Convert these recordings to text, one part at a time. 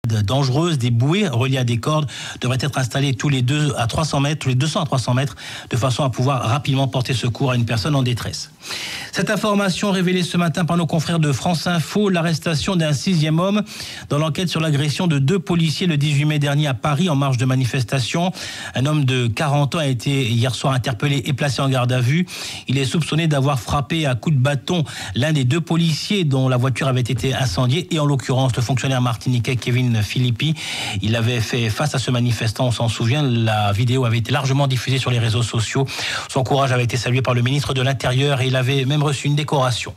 dangereuses, des bouées reliées à des cordes devraient être installées tous les 200 à 300 mètres, de façon à pouvoir rapidement porter secours à une personne en détresse. Cette information révélée ce matin par nos confrères de France Info, l'arrestation d'un 6e homme dans l'enquête sur l'agression de 2 policiers le 18 mai dernier à Paris en marge de manifestation. Un homme de 40 ans a été hier soir interpellé et placé en garde à vue. Il est soupçonné d'avoir frappé à coups de bâton l'un des 2 policiers dont la voiture avait été incendiée et en l'occurrence le fonctionnaire martiniquais Kevin Philippi. Il avait fait face à ce manifestant, on s'en souvient, la vidéo avait été largement diffusée sur les réseaux sociaux. Son courage avait été salué par le ministre de l'Intérieur et il avait même reçu une décoration.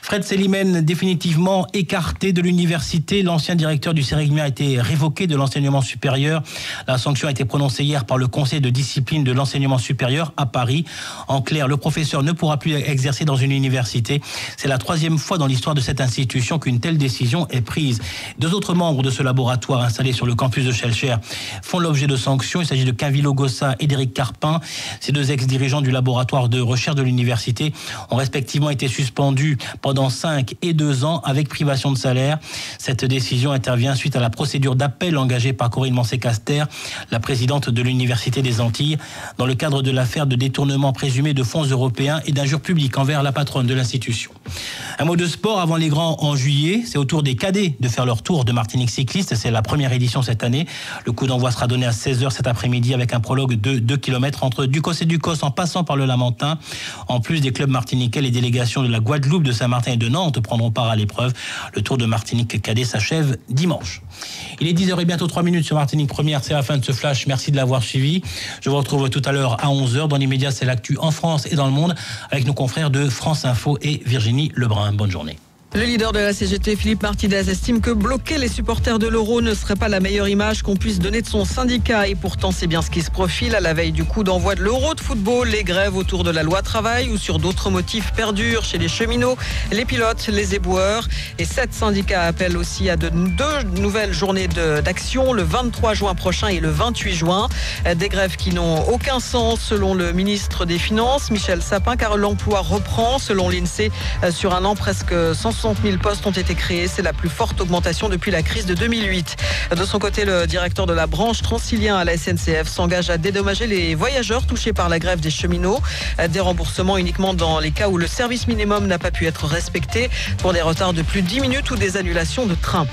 Fred Selimène, définitivement écarté de l'université. L'ancien directeur du Sérigny a été révoqué de l'enseignement supérieur. La sanction a été prononcée hier par le conseil de discipline de l'enseignement supérieur à Paris. En clair, le professeur ne pourra plus exercer dans une université. C'est la 3e fois dans l'histoire de cette institution qu'une telle décision est prise. 2 autres membres de ce laboratoire installé sur le campus de Schellcher font l'objet de sanctions. Il s'agit de Quinvilo Gossa et d'Éric Carpin. Ces 2 ex-dirigeants du laboratoire de recherche de l'université ont respectivement été suspendus pendant 5 et 2 ans avec privation de salaire. Cette décision intervient suite à la procédure d'appel engagée par Corinne Mancé-Caster, la présidente de l'Université des Antilles, dans le cadre de l'affaire de détournement présumé de fonds européens et d'injures publiques envers la patronne de l'institution. Un mot de sport avant les grands en juillet. C'est au tour des cadets de faire leur tour de Martinique cycliste. C'est la première édition cette année. Le coup d'envoi sera donné à 16h cet après-midi avec un prologue de 2 km entre Ducos et Ducos en passant par le Lamentin. En plus des clubs martiniquais, les délégations de la Guadeloupe, de Saint-Martin et de Nantes prendront part à l'épreuve. Le Tour de Martinique cadet s'achève dimanche. Il est 10h et bientôt 3 minutes sur Martinique Première. C'est la fin de ce flash. Merci de l'avoir suivi. Je vous retrouve tout à l'heure à 11h. Dans l'immédiat, c'est l'actu en France et dans le monde avec nos confrères de France Info et Virginie Lebrun. Bonne journée. Le leader de la CGT, Philippe Martinez, estime que bloquer les supporters de l'Euro ne serait pas la meilleure image qu'on puisse donner de son syndicat. Et pourtant, c'est bien ce qui se profile à la veille du coup d'envoi de l'Euro de football. Les grèves autour de la loi travail ou sur d'autres motifs perdurent chez les cheminots, les pilotes, les éboueurs. Et 7 syndicats appellent aussi à 2 nouvelles journées d'action, le 23 juin prochain et le 28 juin. Des grèves qui n'ont aucun sens selon le ministre des Finances, Michel Sapin, car l'emploi reprend. Selon l'INSEE, sur un an, presque 160 000 postes ont été créés. C'est la plus forte augmentation depuis la crise de 2008. De son côté, le directeur de la branche Transilien à la SNCF s'engage à dédommager les voyageurs touchés par la grève des cheminots. Des remboursements uniquement dans les cas où le service minimum n'a pas pu être respecté, pour des retards de plus de 10 minutes ou des annulations de train.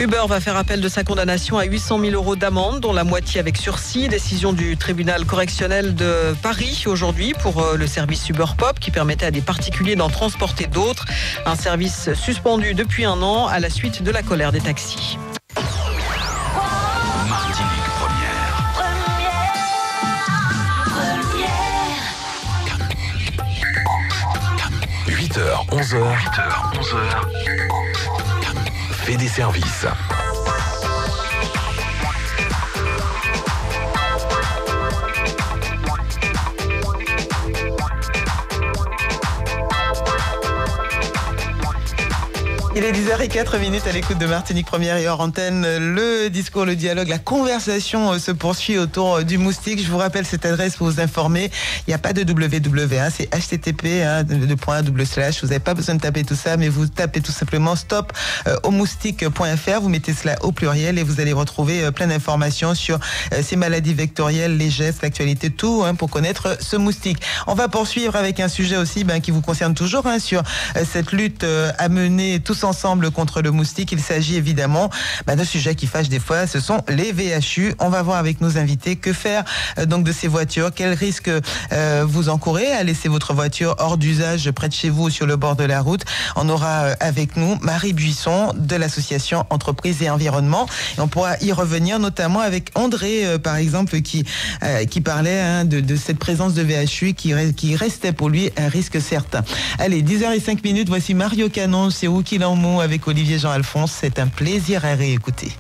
Uber va faire appel de sa condamnation à 800 000 € d'amende, dont la moitié avec sursis. Décision du tribunal correctionnel de Paris aujourd'hui pour le service Uber Pop qui permettait à des particuliers d'en transporter d'autres. Un service suspendu depuis 1 an à la suite de la colère des taxis. Martinique Première. 8h, 11h. Fait des services. Il est 10h04 à l'écoute de Martinique Première et hors antenne. Le discours, le dialogue, la conversation se poursuit autour du moustique. Je vous rappelle cette adresse pour vous informer. Il n'y a pas de www, c'est http, Vous n'avez pas besoin de taper tout ça, mais vous tapez tout simplement stop au moustique.fr. Vous mettez cela au pluriel et vous allez retrouver plein d'informations sur ces maladies vectorielles, les gestes, l'actualité, tout pour connaître ce moustique. On va poursuivre avec un sujet aussi qui vous concerne toujours sur cette lutte à mener tous ensemble contre le moustique. Il s'agit évidemment d'un sujet qui fâche des fois, ce sont les VHU. On va voir avec nos invités que faire donc de ces voitures, quels risques vous encourez à laisser votre voiture hors d'usage près de chez vous ou sur le bord de la route. On aura avec nous Marie Buisson de l'association Entreprises et Environnement et on pourra y revenir notamment avec André par exemple qui parlait de cette présence de VHU qui restait pour lui un risque certain. Allez, 10h05, voici Mario Canon, c'est où qu'il en mot avec Olivier Jean-Alphonse. C'est un plaisir à réécouter.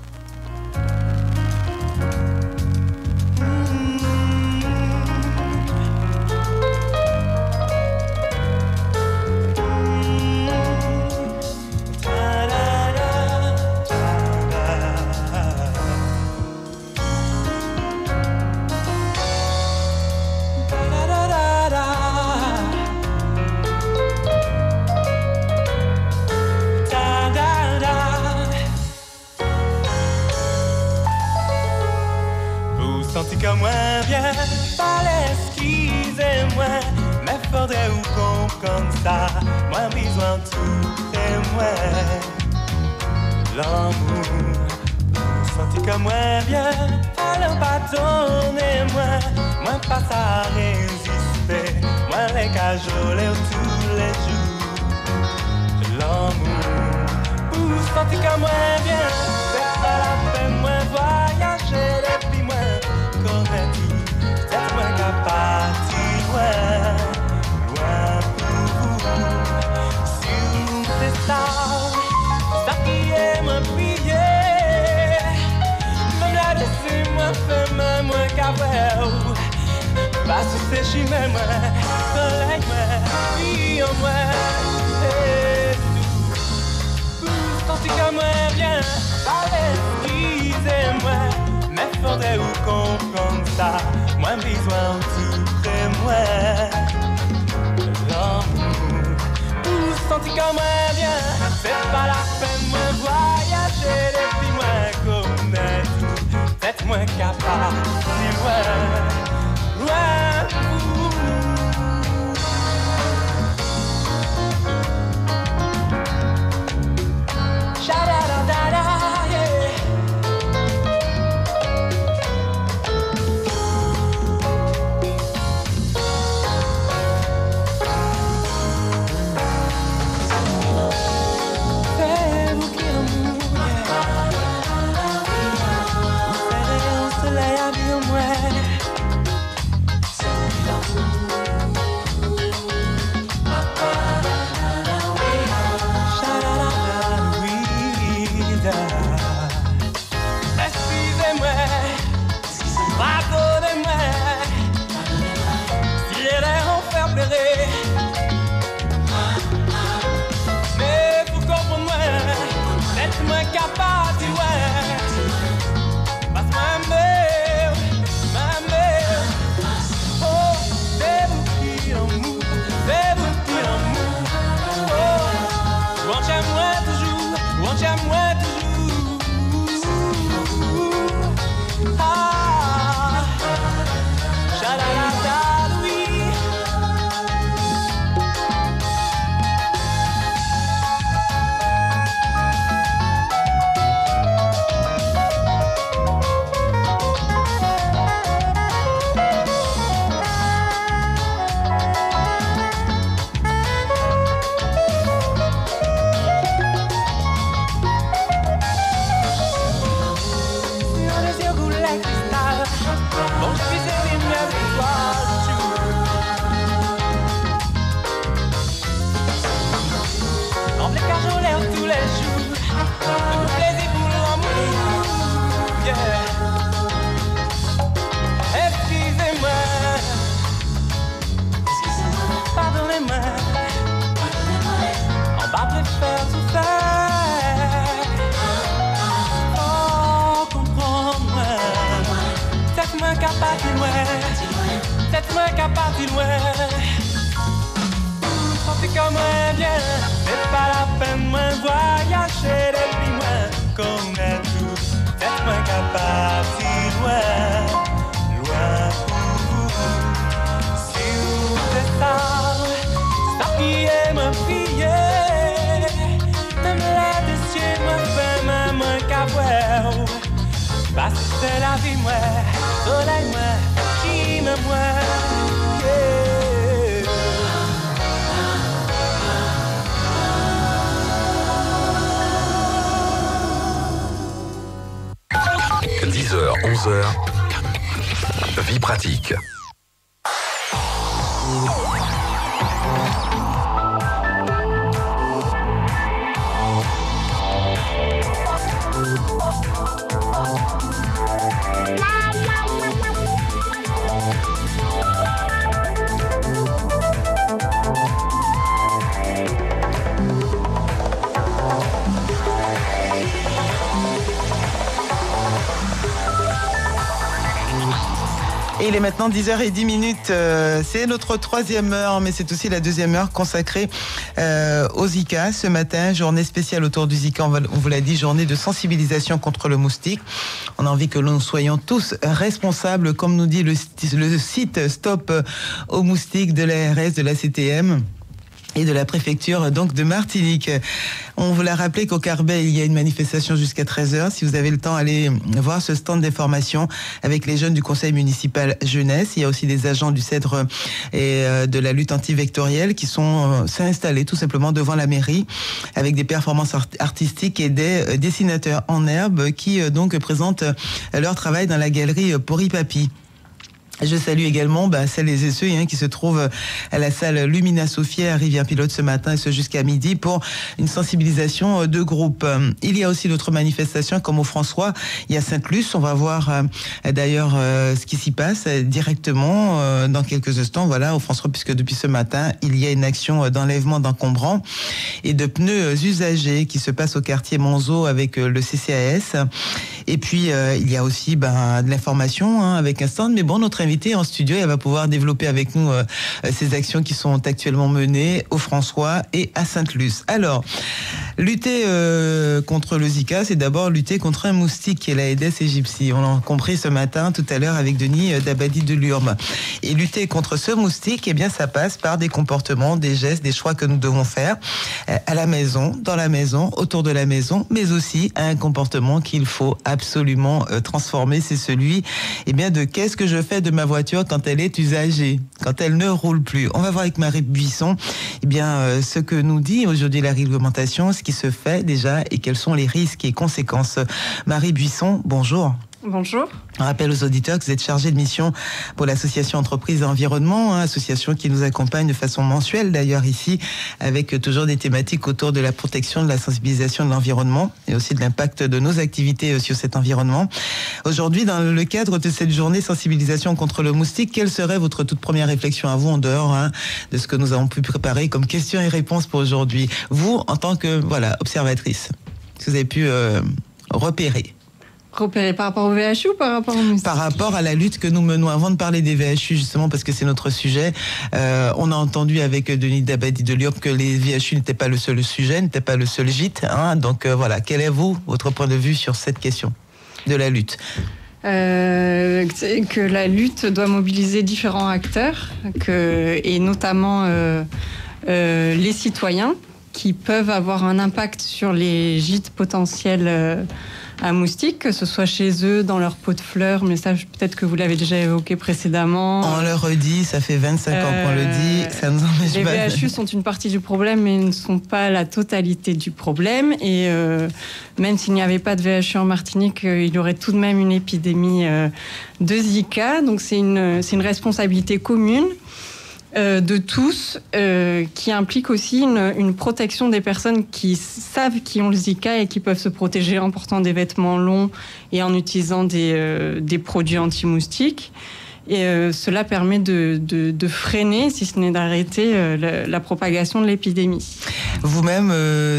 senti comme moi bien, fallait excusez-moi, mais faudrait vous comprendre ça, moi besoin tout et moi, l'amour, senti comme moi bien, fallait pardonner-moi, moi pas à résister, moi les cajoler tous les jours, l'amour, senti comme moi bien, c'est pas la peine, moi voyager depuis moi, connaître tout, peut-être moi qu'à partir loin, loin pour vous, si vous c'est ça qui est mon prier, même la laisser moi faire moi qu'à faire, parce que c'est chez moi, soleil moi, vie en moi, senti comme moi bien, fallait excusez-moi, mais faudrait vous comprendre ça, moi besoin tout près moi, l'amour, senti comme moi bien, c'est pas la peine moi voyager depuis moi connaître tout, peut-être moi capable, si moi, loin pour vous. Mais pour comprendre moi, laisse-moi capable de ouais. Parce que ma mère, oh, c'est vous qui l'amour, c'est vous qui l'amour. Oh, on t'aime moi toujours, on t'aime moi toujours. Ah, cha-la-la-la. Faites-moi capable de loin. Sentez comme moi bien, c'est pas la peine moi voyager depuis moi connaître tout. Faites-moi capable de loin, loin pour vous. Si vous êtes ça qui est mon prier, même les cieux me fait même qu'à voir. Parce que c'est la vie moi, soleil moi. Moi, yeah. 10h, 11h, vie pratique. Et il est maintenant 10h10. C'est notre 3e heure, mais c'est aussi la 2e heure consacrée au Zika. Ce matin, journée spéciale autour du Zika, on vous l'a dit, journée de sensibilisation contre le moustique. On a envie que nous soyons tous responsables, comme nous dit le site Stop au moustique de l'ARS, de la CTM et de la préfecture donc de Martinique. On vous l'a rappelé qu'au Carbet, il y a une manifestation jusqu'à 13h. Si vous avez le temps, allez voir ce stand d'information avec les jeunes du conseil municipal jeunesse. Il y a aussi des agents du CEDRE et de la lutte antivectorielle qui sont installés tout simplement devant la mairie avec des performances artistiques et des dessinateurs en herbe qui donc présentent leur travail dans la galerie Poripapi. Je salue également celles et ceux qui se trouvent à la salle Lumina Sophia à Rivière-Pilote ce matin et ce jusqu'à midi pour une sensibilisation de groupe. Il y a aussi d'autres manifestations comme au François, il y a Sainte-Luce. On va voir d'ailleurs ce qui s'y passe directement dans quelques instants. Voilà, au François, puisque depuis ce matin, il y a une action d'enlèvement d'encombrants et de pneus usagés qui se passe au quartier Monzo avec le CCAS. Et puis, il y a aussi de l'information avec un stand. Mais bon, notre invité en studio, elle va pouvoir développer avec nous ces actions qui sont actuellement menées au François et à Sainte-Luce. Alors, lutter contre le Zika, c'est d'abord lutter contre un moustique qui est la Aedes aegypti. On l'a compris ce matin, tout à l'heure, avec Denis Dabadi de Lurme. Et lutter contre ce moustique, eh bien, ça passe par des comportements, des gestes, des choix que nous devons faire à la maison, dans la maison, autour de la maison, mais aussi un comportement qu'il faut absolument transformer. C'est celui, de qu'est-ce que je fais de ma voiture quand elle est usagée, quand elle ne roule plus. On va voir avec Marie Buisson, ce que nous dit aujourd'hui la réglementation, ce qui se fait déjà et quels sont les risques et conséquences. Marie Buisson, bonjour. Bonjour. On rappelle aux auditeurs que vous êtes chargée de mission pour l'association Entreprises et Environnement, association qui nous accompagne de façon mensuelle d'ailleurs ici, avec toujours des thématiques autour de la protection, de la sensibilisation de l'environnement et aussi de l'impact de nos activités sur cet environnement. Aujourd'hui, dans le cadre de cette journée sensibilisation contre le moustique, quelle serait votre toute première réflexion à vous en dehors de ce que nous avons pu préparer comme questions et réponses pour aujourd'hui? Vous, en tant que observatrice, ce que vous avez pu repérer par rapport au VHU ou par rapport au moustique? Par rapport à la lutte que nous menons. Avant de parler des VHU, justement, parce que c'est notre sujet, on a entendu avec Denis Dabadi de Lurme que les VHU n'étaient pas le seul sujet, n'étaient pas le seul gîte. Donc voilà, quel est votre point de vue sur cette question de la lutte? Que la lutte doit mobiliser différents acteurs, et notamment les citoyens qui peuvent avoir un impact sur les gîtes potentiels à moustiques, que ce soit chez eux, dans leur pot de fleurs, mais ça peut-être que vous l'avez déjà évoqué précédemment. On le redit, ça fait 25 ans qu'on le dit, ça nous empêche pas. Les VHU sont une partie du problème, mais ne sont pas la totalité du problème. Et même s'il n'y avait pas de VHU en Martinique, il y aurait tout de même une épidémie de Zika. Donc c'est une responsabilité commune de tous, qui implique aussi une protection des personnes qui savent qu'ils ont le Zika et qui peuvent se protéger en portant des vêtements longs et en utilisant des produits anti-moustiques. Et cela permet de freiner, si ce n'est d'arrêter, la propagation de l'épidémie. Vous-même,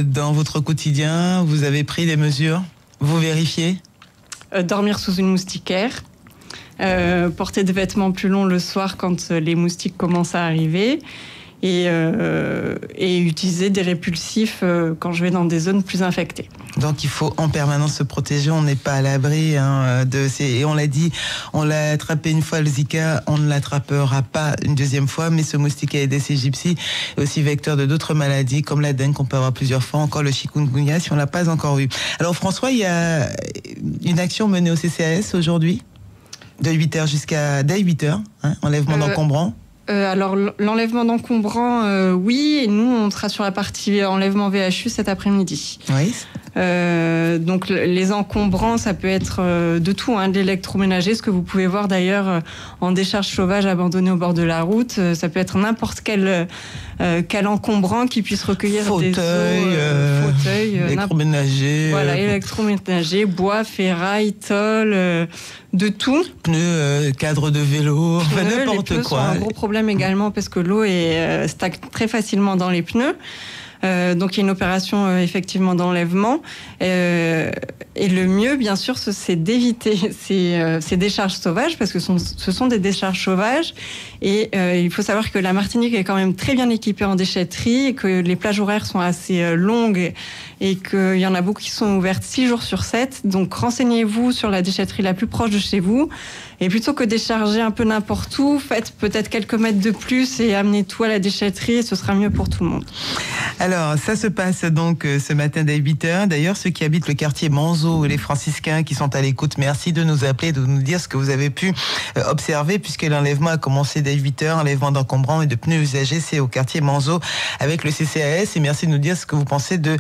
dans votre quotidien, vous avez pris des mesures? Vous vérifiez? Dormir sous une moustiquaire. Porter des vêtements plus longs le soir quand les moustiques commencent à arriver et utiliser des répulsifs quand je vais dans des zones plus infectées. Donc il faut en permanence se protéger, on n'est pas à l'abri et on l'a dit, on l'a attrapé une fois le Zika, on ne l'attrapera pas une deuxième fois, mais ce moustique Aedes aegypti est aussi vecteur de d'autres maladies comme la dengue qu'on peut avoir plusieurs fois, encore le chikungunya si on l'a pas encore eu. Alors François, il y a une action menée au CCAS aujourd'hui de 8h jusqu'à 8h, enlèvement d'encombrants. Alors l'enlèvement d'encombrants, oui, et nous on sera sur la partie enlèvement VHU cet après-midi. Oui. Donc les encombrants, ça peut être de tout, de l'électroménager, ce que vous pouvez voir d'ailleurs en décharge sauvage abandonnée au bord de la route. Ça peut être n'importe quel encombrant qui puisse recueillir fauteuil, électroménager, électroménager, bois, ferraille, tôle, de tout. Pneus, cadre de vélo, n'importe quoi. C'est un gros problème également parce que l'eau stagne très facilement dans les pneus. Donc il y a une opération effectivement d'enlèvement. Et le mieux, bien sûr, c'est d'éviter ces décharges sauvages, parce que ce sont des décharges sauvages. Et il faut savoir que la Martinique est quand même très bien équipée en déchetterie, et que les plages horaires sont assez longues, et qu'il y en a beaucoup qui sont ouvertes 6 jours sur 7. Donc renseignez-vous sur la déchetterie la plus proche de chez vous. Et plutôt que décharger un peu n'importe où, faites peut-être quelques mètres de plus et amenez tout à la déchetterie, et ce sera mieux pour tout le monde. Alors, ça se passe donc ce matin dès 8h. D'ailleurs, ceux qui habitent le quartier Manzo et les franciscains qui sont à l'écoute, merci de nous appeler, de nous dire ce que vous avez pu observer, puisque l'enlèvement a commencé dès 8h. Enlèvement d'encombrants et de pneus usagés, c'est au quartier Manzo avec le CCAS. Et merci de nous dire ce que vous pensez de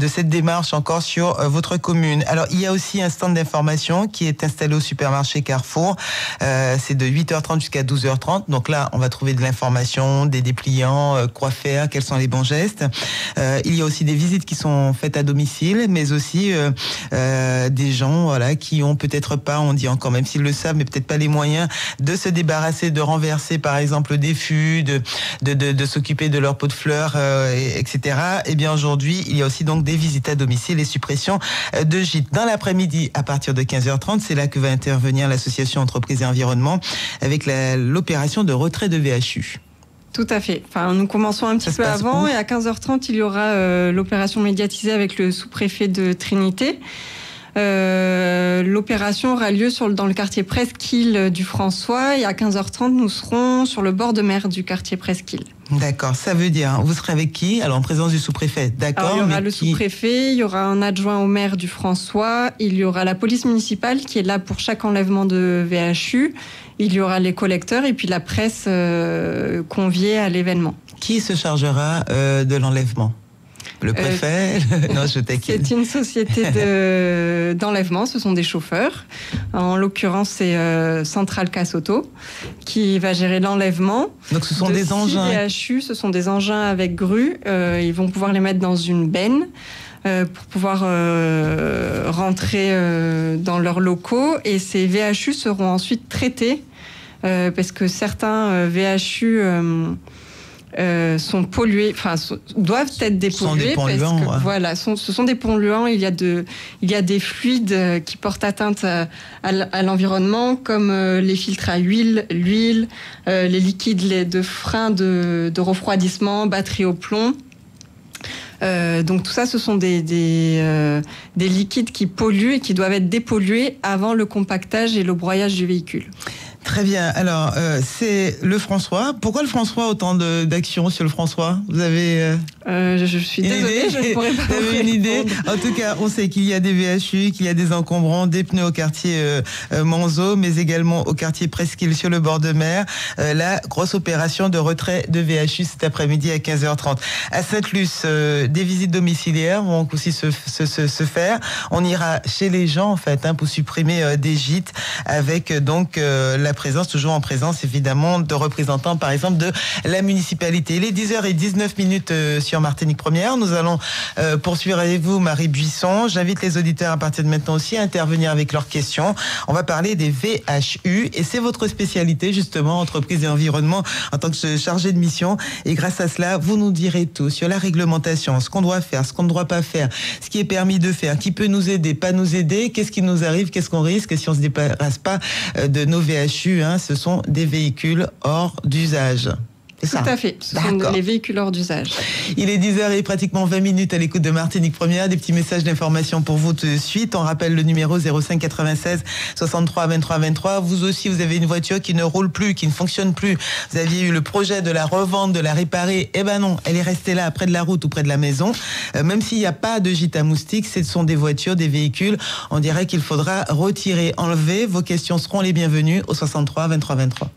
cette démarche encore sur votre commune. Alors, il y a aussi un stand d'information qui est installé au supermarché Carrefour. C'est de 8h30 jusqu'à 12h30. Donc là, on va trouver de l'information, des dépliants, quoi faire, quels sont les bons gestes. Il y a aussi des visites qui sont faites à domicile, mais aussi des gens, voilà, qui ont peut-être pas, on dit encore, même s'ils le savent, mais peut-être pas les moyens de se débarrasser, de renverser, par exemple, des fûts, de s'occuper de leur pot de fleurs, etc. Et bien aujourd'hui, il y a aussi donc des visites à domicile et suppression de gîtes. Dans l'après-midi, à partir de 15h30, c'est là que va intervenir l'association Entreprises et Environnement avec l'opération de retrait de VHU. Tout à fait. Enfin, nous commençons un petit peu avant, et à 15h30, il y aura l'opération médiatisée avec le sous-préfet de Trinité. L'opération aura lieu dans le quartier Presqu'île du François, et à 15h30, nous serons sur le bord de mer du quartier Presqu'île. D'accord, ça veut dire, vous serez avec qui? Alors, en présence du sous-préfet, d'accord. Alors, il y aura le sous-préfet, il y aura un adjoint au maire du François, il y aura la police municipale qui est là pour chaque enlèvement de VHU, il y aura les collecteurs et puis la presse conviée à l'événement. Qui se chargera de l'enlèvement? Le préfet? Non, je taquine. C'est une société d'enlèvement, ce sont des chauffeurs. En l'occurrence, c'est Central Casoto qui va gérer l'enlèvement. Donc ce sont des engins. VHU, ce sont des engins avec grue. Ils vont pouvoir les mettre dans une benne pour pouvoir rentrer dans leurs locaux. Et ces VHU seront ensuite traités parce que certains VHU... sont pollués, enfin doivent être dépollués parce que voilà, ce sont des polluants. Il y a des fluides qui portent atteinte à l'environnement, comme les filtres à huile, l'huile, les liquides de frein de refroidissement, batterie au plomb. Donc tout ça, ce sont des liquides qui polluent et qui doivent être dépollués avant le compactage et le broyage du véhicule. Très bien. Alors, c'est le François. Pourquoi le François, autant d'actions sur le François? Vous avez je suis désolée, je ne pourrais pas vous répondre. Une idée? En tout cas, on sait qu'il y a des VHU, qu'il y a des encombrants, des pneus au quartier Manzo, mais également au quartier Presqu'île sur le bord de mer. La grosse opération de retrait de VHU cet après-midi à 15h30. À Sainte-Luce, des visites domiciliaires vont aussi se faire. On ira chez les gens, en fait, pour supprimer des gîtes avec donc la présence, toujours en présence évidemment, de représentants par exemple de la municipalité. Il est 10h19 sur Martinique Première. Nous allons poursuivre avec vous, Marie Buisson. J'invite les auditeurs à partir de maintenant aussi à intervenir avec leurs questions. On va parler des VHU et c'est votre spécialité justement, entreprise et environnement, en tant que chargé de mission. Et grâce à cela, vous nous direz tout sur la réglementation, ce qu'on doit faire, ce qu'on ne doit pas faire, ce qui est permis de faire, qui peut nous aider, pas nous aider, qu'est-ce qui nous arrive, qu'est-ce qu'on risque si on ne se débarrasse pas de nos VHU. Ce sont des véhicules hors d'usage. Tout à fait, ce sont les véhicules hors d'usage. Il est 10h et pratiquement 20 minutes à l'écoute de Martinique Première. Des petits messages d'information pour vous tout de suite. On rappelle le numéro 05 96 63 23 23. Vous aussi, vous avez une voiture qui ne roule plus, qui ne fonctionne plus. Vous aviez eu le projet de la revendre, de la réparer. Eh ben non, elle est restée là, près de la route ou près de la maison. Même s'il n'y a pas de gîte à moustiques, ce sont des voitures, des véhicules. On dirait qu'il faudra retirer, enlever. Vos questions seront les bienvenues au 63 23 23.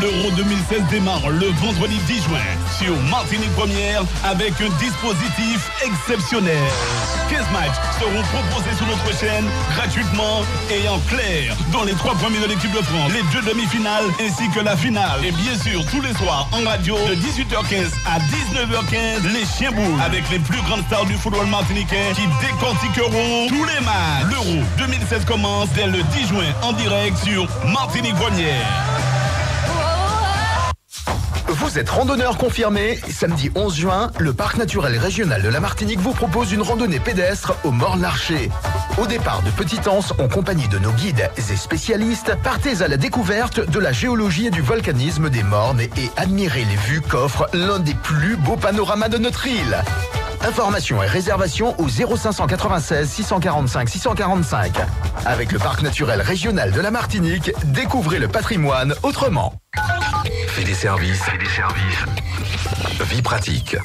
L'Euro 2016 démarre le vendredi 10 juin sur Martinique Première avec un dispositif exceptionnel. 15 matchs seront proposés sur notre chaîne gratuitement et en clair, dont les 3 premiers de l'équipe de France, les 2 demi-finales ainsi que la finale. Et bien sûr, tous les soirs en radio de 18h15 à 19h15, les Chiens Boules avec les plus grandes stars du football martiniquais qui décortiqueront tous les matchs. L'Euro 2016 commence dès le 10 juin en direct sur Martinique Première. Vous êtes randonneur confirmé? Samedi 11 juin, le Parc naturel régional de la Martinique vous propose une randonnée pédestre au Morne-Larcher. Au départ de Petite-Anse, en compagnie de nos guides et spécialistes, partez à la découverte de la géologie et du volcanisme des Mornes et admirez les vues qu'offre l'un des plus beaux panoramas de notre île. Informations et réservations au 0596 645 645. Avec le Parc naturel régional de la Martinique, découvrez le patrimoine autrement. Fais des services. Vie pratique. «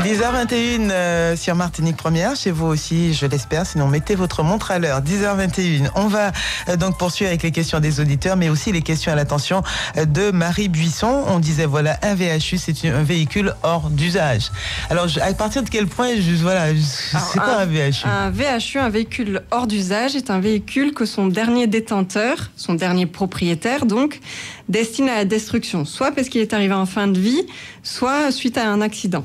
10h21 sur Martinique Première, chez vous aussi, je l'espère, sinon mettez votre montre à l'heure. 10h21, on va donc poursuivre avec les questions des auditeurs, mais aussi les questions à l'attention de Marie Buisson. On disait, voilà, un VHU, c'est un véhicule hors d'usage. Alors, à partir de quel point, c'est quoi un VHU? Un VHU, un véhicule hors d'usage, est un véhicule que son dernier détenteur, son dernier propriétaire, donc, destine à la destruction, soit parce qu'il est arrivé en fin de vie, soit suite à un accident.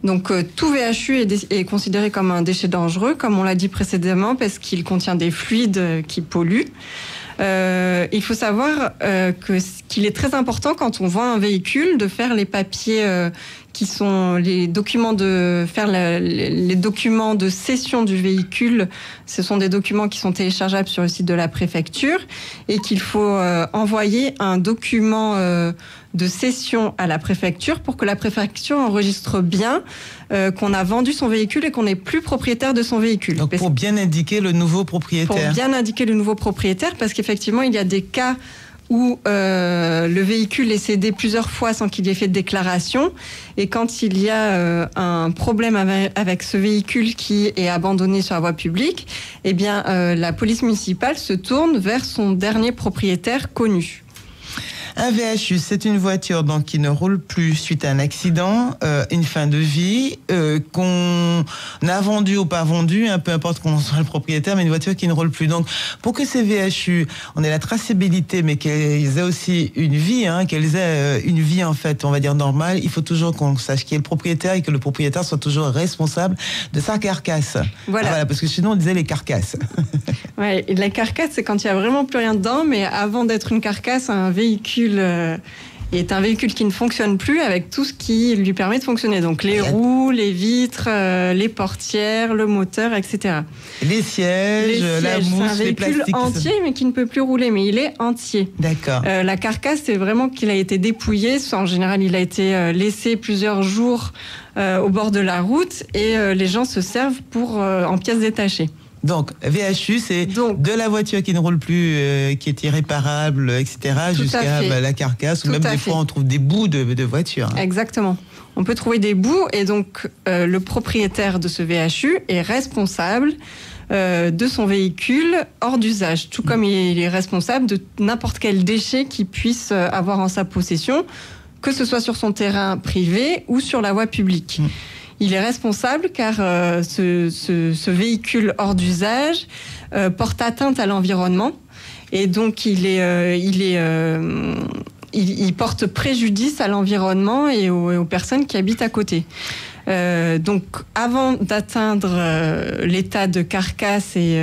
Donc tout VHU est considéré comme un déchet dangereux, comme on l'a dit précédemment, parce qu'il contient des fluides qui polluent. Il faut savoir qu'il est très important quand on vend un véhicule de faire les papiers qui sont les documents les documents de cession du véhicule. Ce sont des documents qui sont téléchargeables sur le site de la préfecture et qu'il faut envoyer un document de cession à la préfecture pour que la préfecture enregistre bien qu'on a vendu son véhicule et qu'on n'est plus propriétaire de son véhicule. Donc pour bien indiquer le nouveau propriétaire. Pour bien indiquer le nouveau propriétaire, parce qu'effectivement, il y a des cas où le véhicule est cédé plusieurs fois sans qu'il y ait fait de déclaration. Et quand il y a un problème avec ce véhicule qui est abandonné sur la voie publique, eh bien, la police municipale se tourne vers son dernier propriétaire connu. Un VHU, c'est une voiture donc qui ne roule plus suite à un accident, une fin de vie, qu'on a vendu ou pas vendu, peu importe qu'on soit le propriétaire, mais une voiture qui ne roule plus. Donc, pour que ces VHU, on ait la traçabilité, mais qu'elles aient aussi une vie, qu'elles aient une vie en fait, on va dire normale, il faut toujours qu'on sache qui est le propriétaire et que le propriétaire soit toujours responsable de sa carcasse. Voilà, parce que sinon on disait les carcasses. Ouais, et la carcasse, c'est quand il y a vraiment plus rien dedans, mais avant d'être une carcasse, un véhicule est un véhicule qui ne fonctionne plus avec tout ce qui lui permet de fonctionner. Donc les roues, les vitres, les portières, le moteur, etc. Les sièges, la mousse, les plastiques. C'est un véhicule entier, mais qui ne peut plus rouler, mais il est entier. D'accord. La carcasse, c'est vraiment qu'il a été dépouillé. En général, il a été laissé plusieurs jours au bord de la route et les gens se servent en pièces détachées. Donc, VHU, c'est de la voiture qui ne roule plus, qui est irréparable, etc., jusqu'à la carcasse, ou même des fois on trouve des bouts de voiture. Exactement. On peut trouver des bouts, et donc le propriétaire de ce VHU est responsable de son véhicule hors d'usage, tout comme il est responsable de n'importe quel déchet qu'il puisse avoir en sa possession, que ce soit sur son terrain privé ou sur la voie publique. Il est responsable car ce véhicule hors d'usage porte atteinte à l'environnement et donc il porte préjudice à l'environnement et aux personnes qui habitent à côté. Donc avant d'atteindre l'état de carcasse et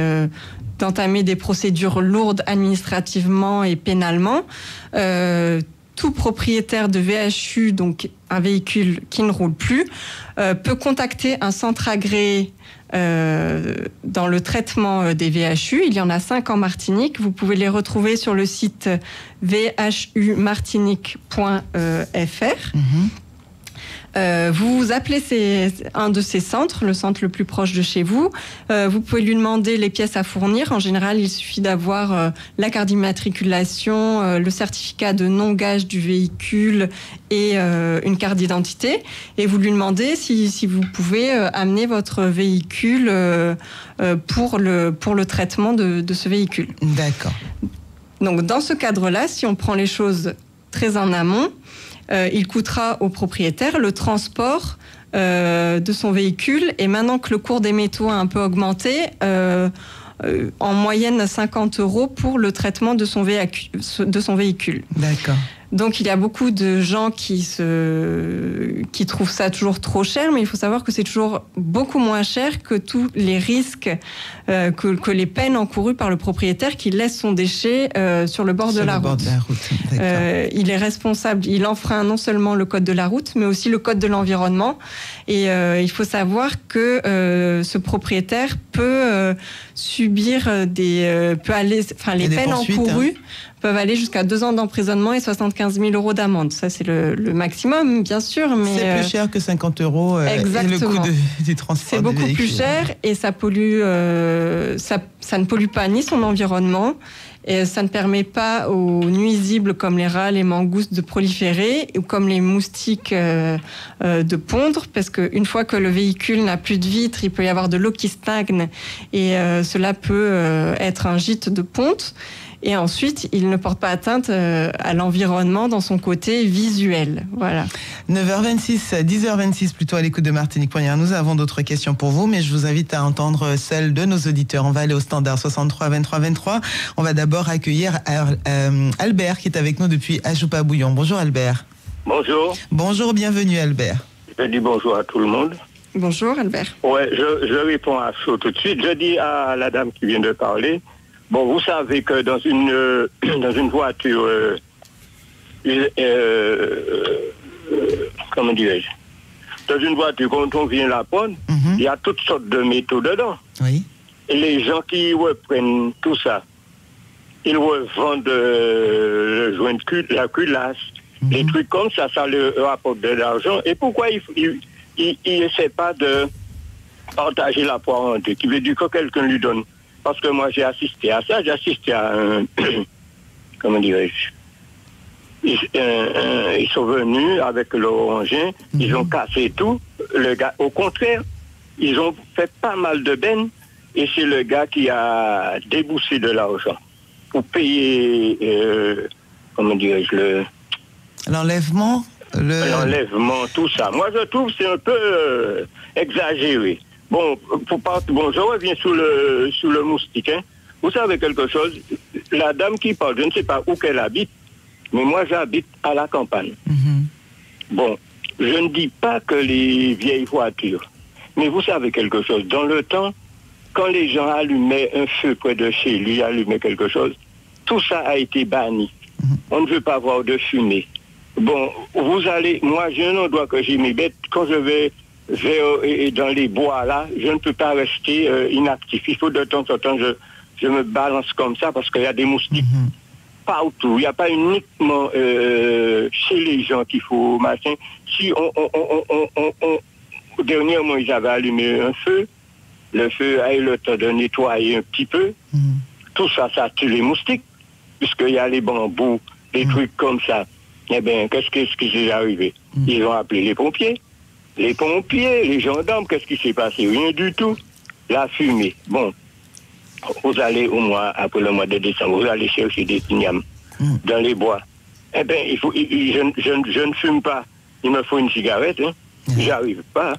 d'entamer des procédures lourdes administrativement et pénalement, tout propriétaire de VHU, donc un véhicule qui ne roule plus, peut contacter un centre agréé dans le traitement des VHU. Il y en a 5 en Martinique. Vous pouvez les retrouver sur le site vhumartinique.fr. Vous appelez un de ces centres, le centre le plus proche de chez vous. Vous pouvez lui demander les pièces à fournir. En général, il suffit d'avoir la carte d'immatriculation, le certificat de non-gage du véhicule et une carte d'identité. Et vous lui demandez si vous pouvez amener votre véhicule pour le traitement de ce véhicule. D'accord. Donc, dans ce cadre-là, si on prend les choses très en amont, il coûtera au propriétaire le transport de son véhicule. Et maintenant que le cours des métaux a un peu augmenté, en moyenne 50 € pour le traitement de son véhicule. D'accord. Donc il y a beaucoup de gens qui trouvent ça toujours trop cher, mais il faut savoir que c'est toujours beaucoup moins cher que tous les risques, que les peines encourues par le propriétaire qui laisse son déchet sur le bord de la route. Il est responsable, il enfreint non seulement le code de la route, mais aussi le code de l'environnement. Et il faut savoir que ce propriétaire peut subir les peines encourues peuvent aller jusqu'à 2 ans d'emprisonnement et 75 000 € d'amende. Ça, c'est le maximum, bien sûr. Mais c'est plus cher que 50 € exactement. Et le coût du transport. C'est beaucoup plus cher et ça pollue. Ça ne pollue pas ni son environnement. Et ça ne permet pas aux nuisibles comme les rats, les mangoustes de proliférer ou comme les moustiques de pondre, parce qu'une fois que le véhicule n'a plus de vitres, il peut y avoir de l'eau qui stagne et cela peut être un gîte de ponte. Et ensuite, il ne porte pas atteinte à l'environnement dans son côté visuel. Voilà. 9h26, 10h26 plutôt à l'écoute de Martinique Première. Nous avons d'autres questions pour vous, mais je vous invite à entendre celles de nos auditeurs. On va aller au standard 63 23 23. On va d'abord accueillir Albert qui est avec nous depuis Ajoupa-Bouillon. Bonjour Albert. Bonjour. Bonjour, bienvenue Albert. Je dis bonjour à tout le monde. Bonjour Albert. Ouais, je réponds à ça tout de suite. Je dis à la dame qui vient de parler, bon, vous savez que dans une voiture, comment dirais-je, dans une voiture, quand on vient la prendre, il y a toutes sortes de métaux dedans. Oui. Et les gens qui reprennent tout ça, ils revendent le joint de la culasse, les trucs comme ça, ça leur rapporte de l'argent. Et pourquoi ils essaient pas de partager la poire en deux, qui veut dire que quelqu'un lui donne? Parce que moi, j'ai assisté à ça. J'ai assisté à un... comment dirais-je? Ils sont venus avec leur engin. Ils ont cassé tout. Le gars, au contraire, ils ont fait pas mal de bennes. Et c'est le gars qui a déboursé de l'argent pour payer... comment dirais-je? L'enlèvement L'enlèvement, tout ça. Moi, je trouve que c'est un peu exagéré. Bon, je reviens sur le moustique. Hein. Vous savez quelque chose? La dame qui parle, je ne sais pas où qu'elle habite, mais moi j'habite à la campagne. Bon, je ne dis pas que les vieilles voitures, mais vous savez quelque chose? Dans le temps, quand les gens allumaient un feu près de chez lui, allumaient quelque chose, tout ça a été banni. On ne veut pas voir de fumée. Bon, moi j'ai un endroit que j'ai mes bêtes, quand je vais dans les bois là, je ne peux pas rester inactif. Il faut de temps en temps, je me balance comme ça parce qu'il y a des moustiques partout. Il n'y a pas uniquement chez les gens qu'il faut machin. Si dernièrement ils avaient allumé un feu, le feu a eu le temps de nettoyer un petit peu. Tout ça, ça tue les moustiques, puisqu'il y a les bambous, des trucs comme ça. Eh bien, qu'est-ce qui s'est arrivé? Ils ont appelé les pompiers. Les pompiers, les gendarmes, qu'est-ce qui s'est passé? Rien du tout. La fumée. Bon, vous allez après le mois de décembre, vous allez chercher des pignams dans les bois. Eh bien, je ne fume pas. Il me faut une cigarette. Hein. J'arrive pas.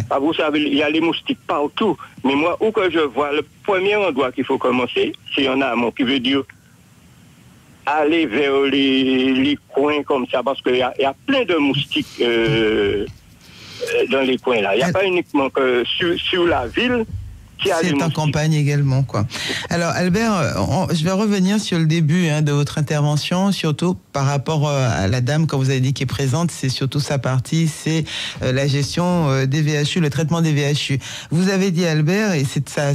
Ah, vous savez, il y a les moustiques partout. Mais moi, où que je vois, le premier endroit qu'il faut commencer, c'est en amont, qui veut dire aller vers les coins comme ça, parce qu'il y a plein de moustiques dans les coins là. Il n'y a pas uniquement que sur la ville. C'est en campagne également, quoi. Alors, Albert, je vais revenir sur le début de votre intervention, surtout par rapport à la dame, quand vous avez dit, qui est présente, c'est surtout sa partie, c'est la gestion des VHU, le traitement des VHU. Vous avez dit, Albert, et c'est ça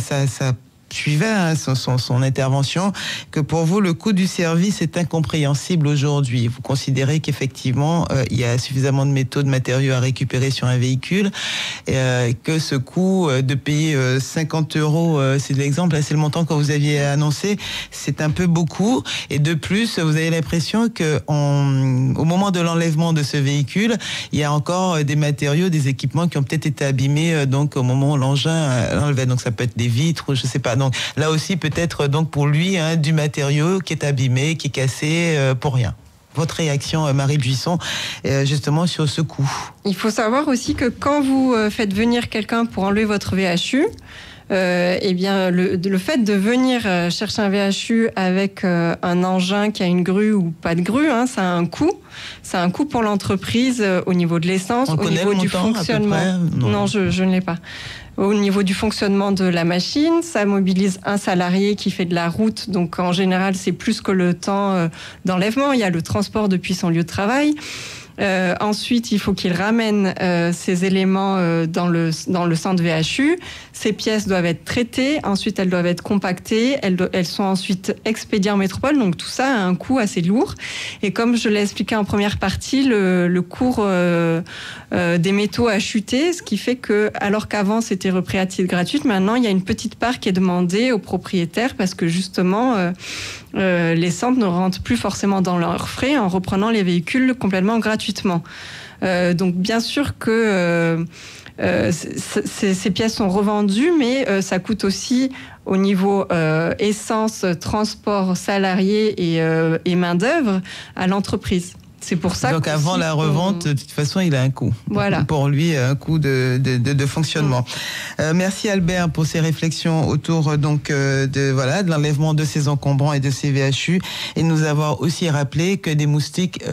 suivait son intervention, que pour vous, le coût du service est incompréhensible aujourd'hui. Vous considérez qu'effectivement, il y a suffisamment de métaux, de matériaux à récupérer sur un véhicule, que ce coût de payer 50 €, c'est l'exemple, c'est le montant que vous aviez annoncé, c'est un peu beaucoup. Et de plus, vous avez l'impression que au moment de l'enlèvement de ce véhicule, il y a encore des matériaux, des équipements qui ont peut-être été abîmés, donc au moment où l'engin l'enlevait. Donc ça peut être des vitres, je sais pas. Donc là aussi peut-être donc pour lui du matériau qui est abîmé, qui est cassé pour rien. Votre réaction, Marie Buisson, justement sur ce coup? Il faut savoir aussi que quand vous faites venir quelqu'un pour enlever votre VHU, eh bien, le fait de venir chercher un VHU avec un engin qui a une grue ou pas de grue, hein, ça a un coût. Ça a un coût pour l'entreprise au niveau de l'essence, au niveau du fonctionnement. Non, je ne l'ai pas. Au niveau du fonctionnement de la machine, ça mobilise un salarié qui fait de la route. Donc, en général, c'est plus que le temps d'enlèvement. Il y a le transport depuis son lieu de travail. Ensuite, il faut qu'il ramène ces éléments dans le centre VHU. Ces pièces doivent être traitées. Ensuite, elles doivent être compactées. Elles sont ensuite expédiées en métropole. Donc, tout ça a un coût assez lourd. Et comme je l'ai expliqué en première partie, le cours des métaux a chuté, ce qui fait que, alors qu'avant, c'était repris à titre gratuit, maintenant, il y a une petite part qui est demandée aux propriétaires parce que, justement, les centres ne rentrent plus forcément dans leurs frais en reprenant les véhicules complètement gratuitement. Donc bien sûr que ces pièces sont revendues, mais ça coûte aussi au niveau essence, transport, salariés et main-d'œuvre à l'entreprise. C'est pour ça. Donc avant la revente, de toute façon, il a un coût. Voilà. Pour lui, un coût de fonctionnement. Merci Albert pour ces réflexions autour de l'enlèvement de ces encombrants et de ces VHU, et nous avoir aussi rappelé que des moustiques,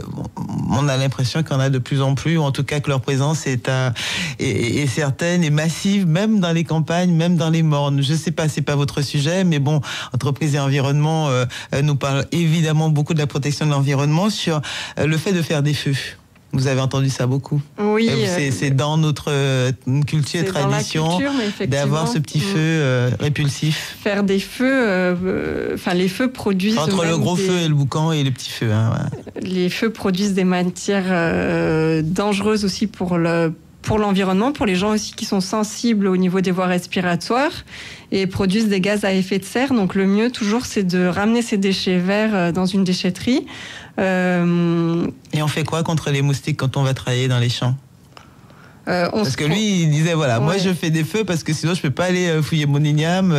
on a l'impression qu'il y en a de plus en plus, ou en tout cas que leur présence est certaine et massive, même dans les campagnes, même dans les mornes. Je sais pas, c'est pas votre sujet, mais bon, Entreprises et Environnement nous parle évidemment beaucoup de la protection de l'environnement sur le fait de faire des feux. Vous avez entendu ça beaucoup. Oui. C'est dans notre culture et tradition d'avoir ce petit feu répulsif. Faire des feux, les feux produisent... Entre le gros feu et le boucan et le petit feu. Hein, ouais. Les feux produisent des matières dangereuses aussi pour l'environnement, pour les gens aussi qui sont sensibles au niveau des voies respiratoires et produisent des gaz à effet de serre. Donc le mieux toujours, c'est de ramener ces déchets verts dans une déchetterie. Et on fait quoi contre les moustiques quand on va travailler dans les champs ? Parce que lui, il disait, moi je fais des feux parce que sinon je peux pas aller fouiller mon igname,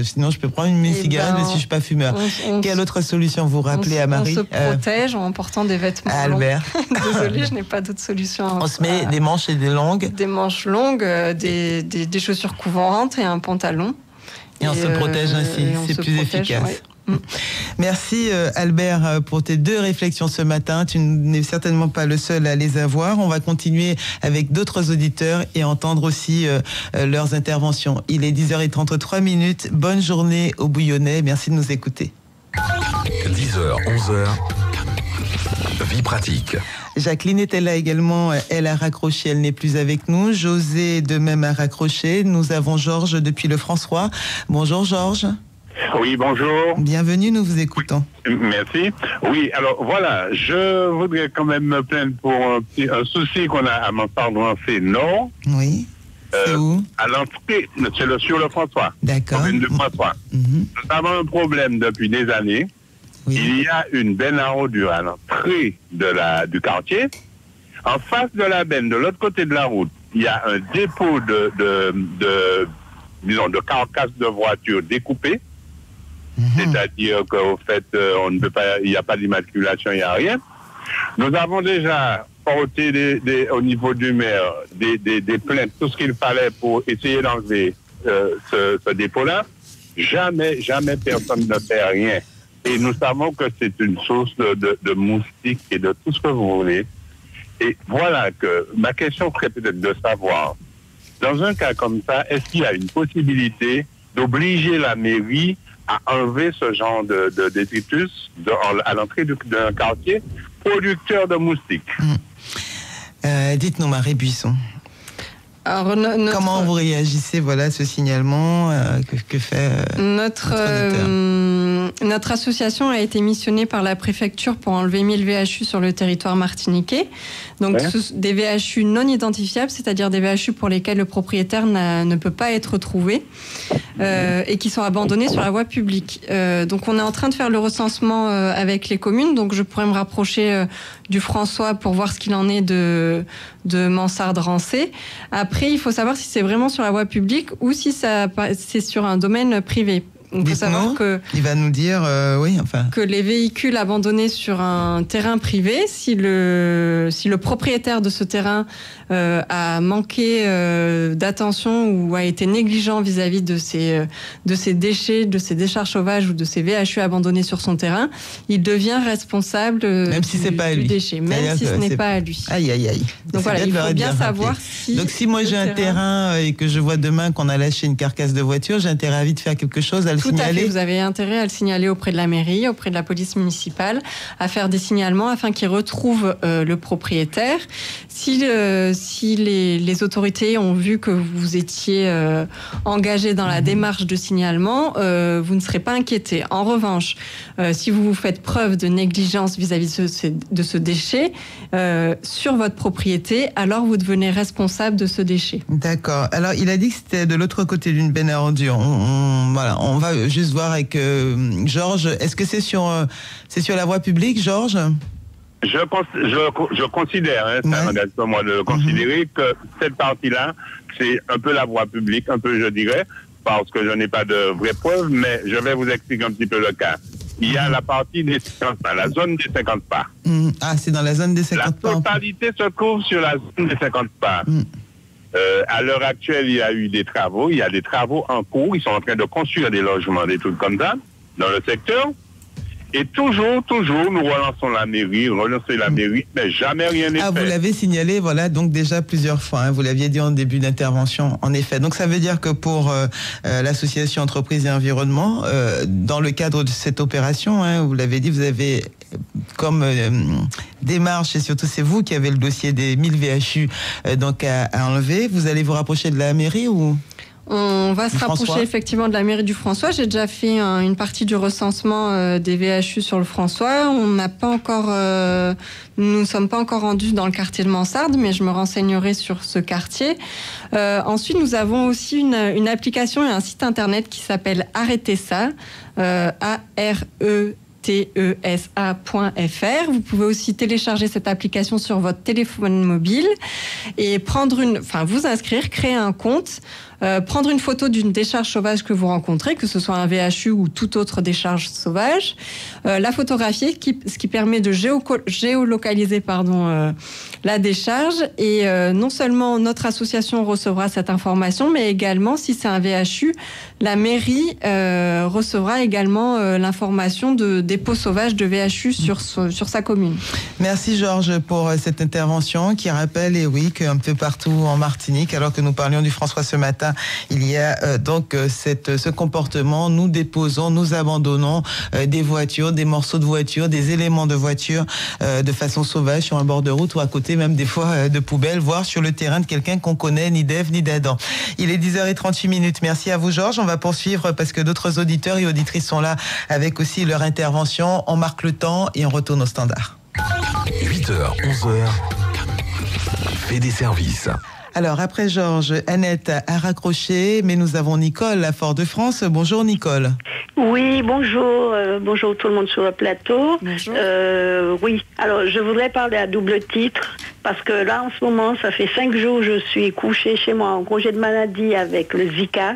sinon je peux prendre une mini-cigarette mais si je suis pas fumeur. Quelle autre solution vous rappelez à Marie ? On se protège en portant des vêtements Albert. longs. Désolée, je n'ai pas d'autre solution. On se met des manches et des longues. Des manches longues, des chaussures couvrantes et un pantalon. Et on se protège ainsi, c'est plus efficace. Ouais. Merci Albert pour tes deux réflexions ce matin. Tu n'es certainement pas le seul à les avoir. On va continuer avec d'autres auditeurs et entendre aussi leurs interventions. Il est 10h33. Bonne journée au Bouillonnais. Merci de nous écouter. 10h, 11h. Vie pratique. Jacqueline était là également, elle a raccroché, elle n'est plus avec nous. José de même a raccroché. Nous avons Georges depuis le François. Bonjour Georges. Oui, bonjour. Bienvenue, nous vous écoutons. Merci. Oui, alors voilà, je voudrais quand même me plaindre pour un souci qu'on a à Montparnasse Nord. Oui. C'est où ? À l'entrée, c'est sur le François. D'accord. Commune de François. Nous avons un problème depuis des années. Oui. Il y a une benne à ordures à l'entrée du quartier. En face de la benne, de l'autre côté de la route, il y a un dépôt de carcasses de voitures découpées. C'est-à-dire qu'au fait, on ne peut pas, il n'y a pas d'immatriculation, il n'y a rien. Nous avons déjà porté au niveau du maire des plaintes, tout ce qu'il fallait pour essayer d'enlever ce dépôt-là. Jamais personne ne fait rien. Et nous savons que c'est une source de moustiques et de tout ce que vous voulez. Et voilà que ma question serait peut-être de savoir, dans un cas comme ça, est-ce qu'il y a une possibilité d'obliger la mairie à enlever ce genre de détritus à l'entrée d'un quartier producteur de moustiques? Dites-nous, Marie Buisson. Alors, comment vous réagissez à ce signalement que fait notre association a été missionnée par la préfecture pour enlever 1000 VHU sur le territoire martiniquais. Donc des VHU non identifiables, c'est-à-dire des VHU pour lesquels le propriétaire ne peut pas être trouvé et qui sont abandonnés sur la voie publique. Donc on est en train de faire le recensement avec les communes. Donc je pourrais me rapprocher du François pour voir ce qu'il en est de Mansart-Rancé. Après, il faut savoir si c'est vraiment sur la voie publique ou si c'est sur un domaine privé. Il faut savoir il va nous dire, que les véhicules abandonnés sur un terrain privé, si le propriétaire de ce terrain a manqué d'attention ou a été négligent vis-à-vis de ses déchets, de ses décharges sauvages ou de ses VHU abandonnés sur son terrain, il devient responsable même si c'est pas à lui. Déchet, même si ce n'est pas à lui. Aïe, aïe, aïe. Donc voilà, il faut bien savoir si... Donc si moi j'ai un terrain et que je vois demain qu'on a lâché une carcasse de voiture, j'ai intérêt à vite faire quelque chose, à le signaler. Tout à fait, vous avez intérêt à le signaler auprès de la mairie, auprès de la police municipale, à faire des signalements afin qu'ils retrouvent le propriétaire. Si les autorités ont vu que vous étiez engagé dans la démarche de signalement, vous ne serez pas inquiété. En revanche, si vous faites preuve de négligence vis-à-vis de ce déchet sur votre propriété, alors vous devenez responsable de ce déchet. D'accord. Alors, il a dit que c'était de l'autre côté d'une benne à ordures. On va juste voir avec Georges. Est-ce que c'est sur la voie publique, Georges ? Je considère, ça m'engage pas moi de considérer que cette partie-là, c'est un peu la voie publique, un peu je dirais, parce que je n'ai pas de vraies preuves, mais je vais vous expliquer un petit peu le cas. Il y a la partie des 50 pas, la zone des 50 pas. Ah, c'est dans la zone des 50 pas. La totalité se trouve sur la zone des 50 pas. À l'heure actuelle, il y a eu des travaux, il y a des travaux en cours, ils sont en train de construire des logements, des trucs comme ça, dans le secteur. Et toujours, nous relançons la mairie, mais jamais rien n'est fait. Vous l'avez signalé, voilà, donc déjà plusieurs fois. Vous l'aviez dit en début d'intervention, en effet. Donc ça veut dire que pour l'association Entreprises et Environnement, dans le cadre de cette opération, vous l'avez dit, vous avez comme démarche, et surtout c'est vous qui avez le dossier des 1000 VHU donc à enlever. Vous allez vous rapprocher de la mairie ou... On va se rapprocher effectivement de la mairie du François. J'ai déjà fait une partie du recensement des VHU sur le François. Nous ne sommes pas encore rendus dans le quartier de Mansarde, mais je me renseignerai sur ce quartier. Ensuite, nous avons aussi une application et un site internet qui s'appelle Arrêtez ça, ARETESA.fr. Vous pouvez aussi télécharger cette application sur votre téléphone mobile et vous inscrire, créer un compte, prendre une photo d'une décharge sauvage que vous rencontrez, que ce soit un VHU ou toute autre décharge sauvage, la photographier, ce qui permet de géolocaliser la décharge. Et non seulement notre association recevra cette information, mais également, si c'est un VHU, la mairie recevra également l'information de dépôt sauvage de VHU sur sa commune. Merci Georges pour cette intervention qui rappelle, qu'un peu partout en Martinique, alors que nous parlions du François ce matin, il y a donc ce comportement. Nous déposons, nous abandonnons des voitures, des morceaux de voitures, des éléments de voiture de façon sauvage sur un bord de route ou à côté même des fois de poubelles, voire sur le terrain de quelqu'un qu'on connaît, ni d'Ève ni d'Adam. Il est 10h38. Merci à vous Georges. On va poursuivre parce que d'autres auditeurs et auditrices sont là avec aussi leur intervention. On marque le temps et on retourne au standard. 8h, 11h, fait des services. Alors, après Georges, Annette a raccroché, mais nous avons Nicole à Fort-de-France. Bonjour Nicole. Oui, bonjour. Bonjour tout le monde sur le plateau. Bonjour. Oui, alors je voudrais parler à double titre, parce que là, en ce moment, ça fait 5 jours que je suis couchée chez moi en congé de maladie avec le Zika.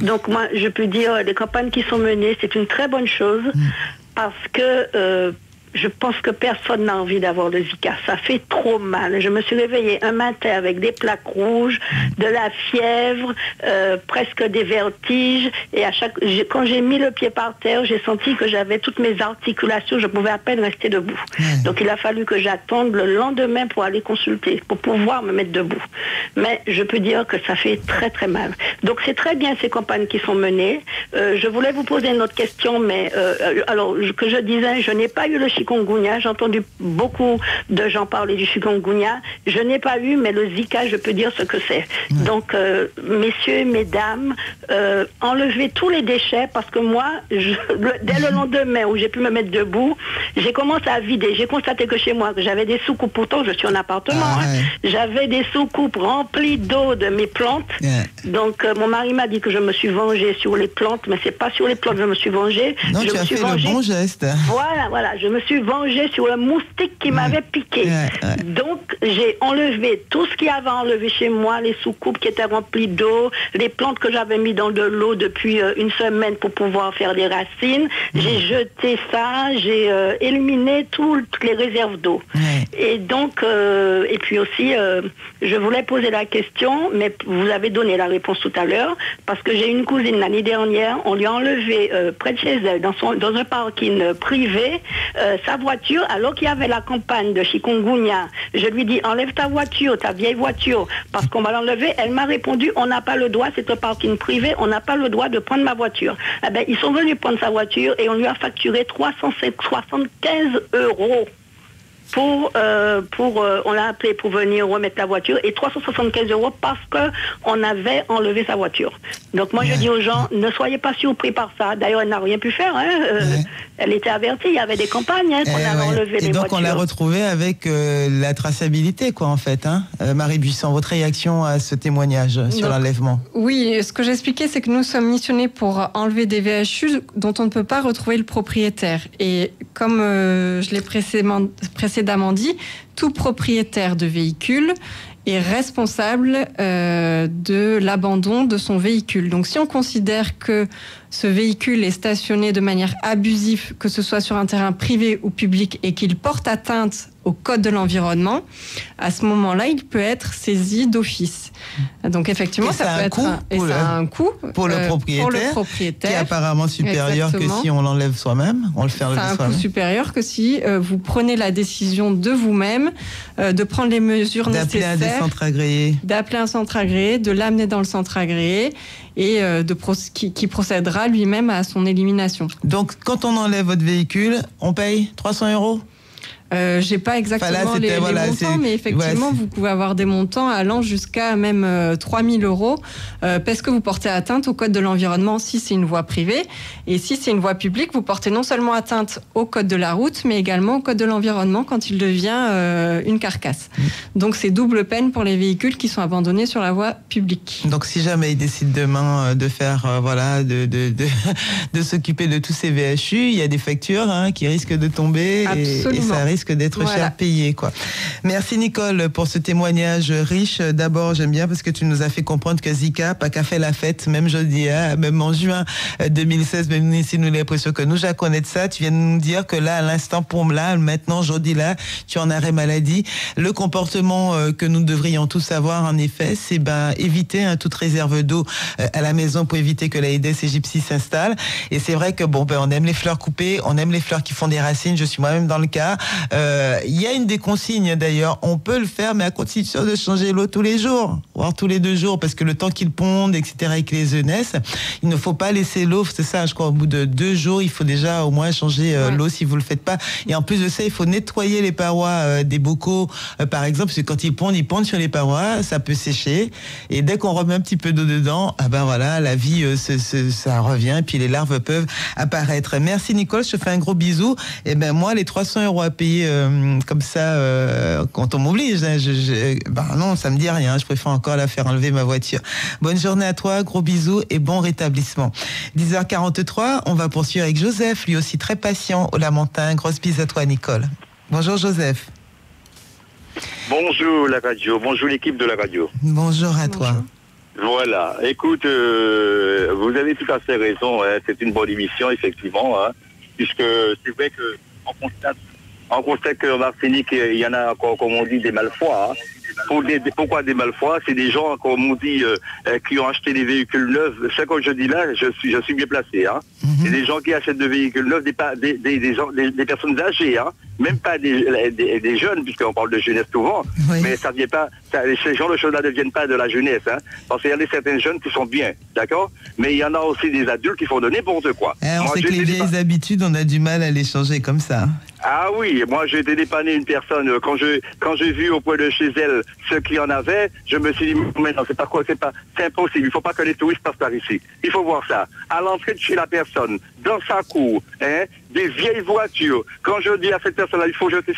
Donc moi, je peux dire, les campagnes qui sont menées, c'est une très bonne chose, parce que... je pense que personne n'a envie d'avoir le Zika. Ça fait trop mal. Je me suis réveillée un matin avec des plaques rouges, de la fièvre, presque des vertiges. Et quand j'ai mis le pied par terre, j'ai senti que j'avais toutes mes articulations. Je pouvais à peine rester debout. Donc il a fallu que j'attende le lendemain pour aller consulter, pour pouvoir me mettre debout. Mais je peux dire que ça fait très très mal. Donc c'est très bien ces campagnes qui sont menées. Je voulais vous poser une autre question, mais alors que je disais, je n'ai pas eu le chikungunya. J'ai entendu beaucoup de gens parler du chikungunya. Je n'ai pas eu, mais le Zika, je peux dire ce que c'est. Donc, messieurs, mesdames, enlevez tous les déchets, parce que moi, dès le lendemain où j'ai pu me mettre debout, j'ai commencé à vider. J'ai constaté que chez moi, j'avais des sous-coupes. Pourtant, je suis en appartement. J'avais des sous-coupes remplies d'eau de mes plantes. Donc, mon mari m'a dit que je me suis vengée sur les plantes, mais c'est pas sur les plantes que je me suis vengée. Non, je tu me as suis fait vengée. le bon geste. Voilà, je me suis suis vengée sur le moustique qui m'avait piqué. Donc, j'ai enlevé tout ce qu'il y avait enlevé chez moi, les soucoupes qui étaient remplies d'eau, les plantes que j'avais mis dans de l'eau depuis une semaine pour pouvoir faire des racines. J'ai jeté ça, j'ai éliminé toutes les réserves d'eau. Et donc, et puis aussi, je voulais poser la question, mais vous avez donné la réponse tout à l'heure, parce que j'ai une cousine l'année dernière, on lui a enlevé près de chez elle, dans un parking privé, sa voiture, alors qu'il y avait la campagne de chikungunya. Je lui dis, enlève ta voiture, ta vieille voiture, parce qu'on va l'enlever. Elle m'a répondu, on n'a pas le droit, c'est un parking privé, on n'a pas le droit de prendre ma voiture. Eh ben, ils sont venus prendre sa voiture et on lui a facturé 375 €. On l'a appelé pour venir remettre la voiture et 375 € parce qu'on avait enlevé sa voiture. Donc moi je dis aux gens, ne soyez pas surpris par ça. D'ailleurs elle n'a rien pu faire. Elle était avertie, il y avait des campagnes qu'on avait enlevé les voitures. Et donc on l'a retrouvée avec la traçabilité quoi en fait. Marie Buisson, votre réaction à ce témoignage sur l'enlèvement? Oui, ce que j'expliquais c'est que nous sommes missionnés pour enlever des VHU dont on ne peut pas retrouver le propriétaire. Et comme je l'ai précédemment dit, tout propriétaire de véhicule est responsable de l'abandon de son véhicule. Donc si on considère que ce véhicule est stationné de manière abusive, que ce soit sur un terrain privé ou public, et qu'il porte atteinte au code de l'environnement, à ce moment-là, il peut être saisi d'office. Donc effectivement, ça peut être un coût pour le propriétaire, qui est apparemment supérieur que si on l'enlève soi-même. On le fait enlever soi-même. C'est un coût supérieur que si vous prenez la décision de vous-même de prendre les mesures nécessaires, d'appeler un centre agréé, de l'amener dans le centre agréé et qui procédera lui-même à son élimination. Donc quand on enlève votre véhicule, on paye 300 €? J'ai pas exactement les montants, mais effectivement, vous pouvez avoir des montants allant jusqu'à même 3 000 € parce que vous portez atteinte au code de l'environnement si c'est une voie privée. Et si c'est une voie publique, vous portez non seulement atteinte au code de la route, mais également au code de l'environnement quand il devient une carcasse. Donc c'est double peine pour les véhicules qui sont abandonnés sur la voie publique. Donc si jamais ils décident demain de faire, de s'occuper de tous ces VHU, il y a des factures qui risquent de tomber et ça risque d'être cher payé, quoi. Merci Nicole pour ce témoignage riche. D'abord, j'aime bien parce que tu nous as fait comprendre que Zika, pas qu'à fait la fête, même jeudi, même en juin 2016, même ici, nous l'impression que nous, Jacques, connaît de ça. Tu viens de nous dire que là, à l'instant, pour là, maintenant, jeudi, là, tu es en arrêt maladie. Le comportement que nous devrions tous avoir, en effet, c'est éviter toute réserve d'eau à la maison pour éviter que l'Aedes aegypti s'installe. Et c'est vrai que on aime les fleurs coupées, on aime les fleurs qui font des racines. Je suis moi-même dans le cas. Il y a une des consignes d'ailleurs, on peut le faire, mais à condition de changer l'eau tous les jours, voire tous les 2 jours, parce que le temps qu'ils pondent, etc., et que les œufs naissent, il ne faut pas laisser l'eau, c'est ça, je crois, au bout de 2 jours, il faut déjà au moins changer l'eau si vous le faites pas. Et en plus de ça, il faut nettoyer les parois des bocaux, par exemple, parce que quand ils pondent sur les parois, ça peut sécher, et dès qu'on remet un petit peu d'eau dedans, la vie, ça revient, et puis les larves peuvent apparaître. Merci Nicole, je te fais un gros bisou. Et moi, les 300 € à payer comme ça quand on m'oblige, non, ça me dit rien, je préfère encore la faire enlever ma voiture. Bonne journée à toi, gros bisous et bon rétablissement. 10h43, on va poursuivre avec Joseph, lui aussi très patient au Lamentin. Grosse bise à toi Nicole. Bonjour Joseph. Bonjour la radio, bonjour l'équipe de la radio. Bonjour à toi. Voilà, écoute, vous avez tout à fait raison, c'est une bonne émission effectivement, puisque c'est vrai que on constate qu'en Martinique, il y en a encore, comme on dit, des malfois. Pourquoi des malfois? C'est des gens, comme on dit, qui ont acheté des véhicules neufs. C'est quand je dis là, je suis bien placé. C'est des gens qui achètent des véhicules neufs, des personnes âgées, même pas des jeunes, puisqu'on parle de jeunesse souvent, mais ça vient pas. Ces genres de choses-là ne viennent pas de la jeunesse, parce qu'il y a certains jeunes qui sont bien, d'accord, mais il y en a aussi des adultes qui font de n'importe quoi. On sait que les vieilles habitudes, on a du mal à les changer comme ça. Ah oui, moi j'ai été dépanner une personne quand j'ai vu auprès de chez elle ce qu'il y en avait, je me suis dit mais non, c'est impossible, il faut pas que les touristes passent par ici. Il faut voir ça. À l'entrée de chez la personne, dans sa cour, des vieilles voitures. Quand je dis à cette personne-là, il faut jeter.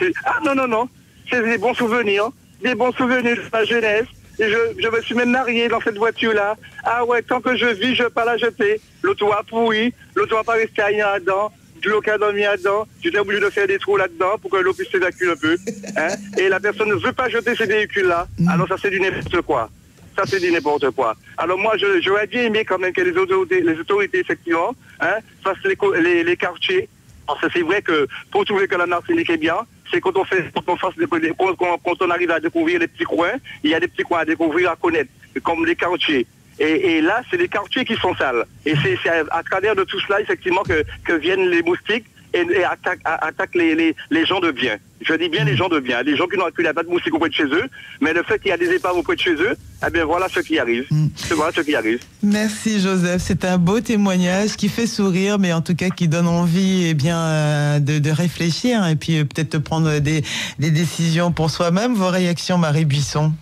Non, c'est des bons souvenirs de ma jeunesse. Et je me suis même marié dans cette voiture-là. Ah ouais, tant que je vis, je ne vais pas la jeter. L'auto a pourri, l'auto n'a pas resté rien dedans. l'eau qui a dormi là-dedans, tu es obligé de faire des trous là-dedans pour que l'eau puisse s'évacuer un peu. Hein? Et la personne ne veut pas jeter ces véhicules-là. Alors ça, c'est du n'importe quoi. Ça, c'est du n'importe quoi. Alors moi, j'aurais bien aimé quand même que les autorités effectivement, hein, fassent les quartiers. Parce que c'est vrai que pour trouver que la Martinique est bien, c'est quand on arrive à découvrir les petits coins, il y a des petits coins à découvrir, à connaître, comme les quartiers. Et là, c'est les quartiers qui sont sales. Et c'est à travers de tout cela, effectivement, que viennent les moustiques et attaquent les gens de bien. Je dis bien les gens de bien. Les gens qui n'ont pas de moustiques auprès de chez eux, mais le fait qu'il y a des épaves auprès de chez eux, eh bien voilà ce qui arrive. Voilà ce qui arrive. Merci Joseph, c'est un beau témoignage qui fait sourire, mais en tout cas qui donne envie de réfléchir et puis peut-être de prendre des décisions pour soi-même. Vos réactions, Marie Buisson?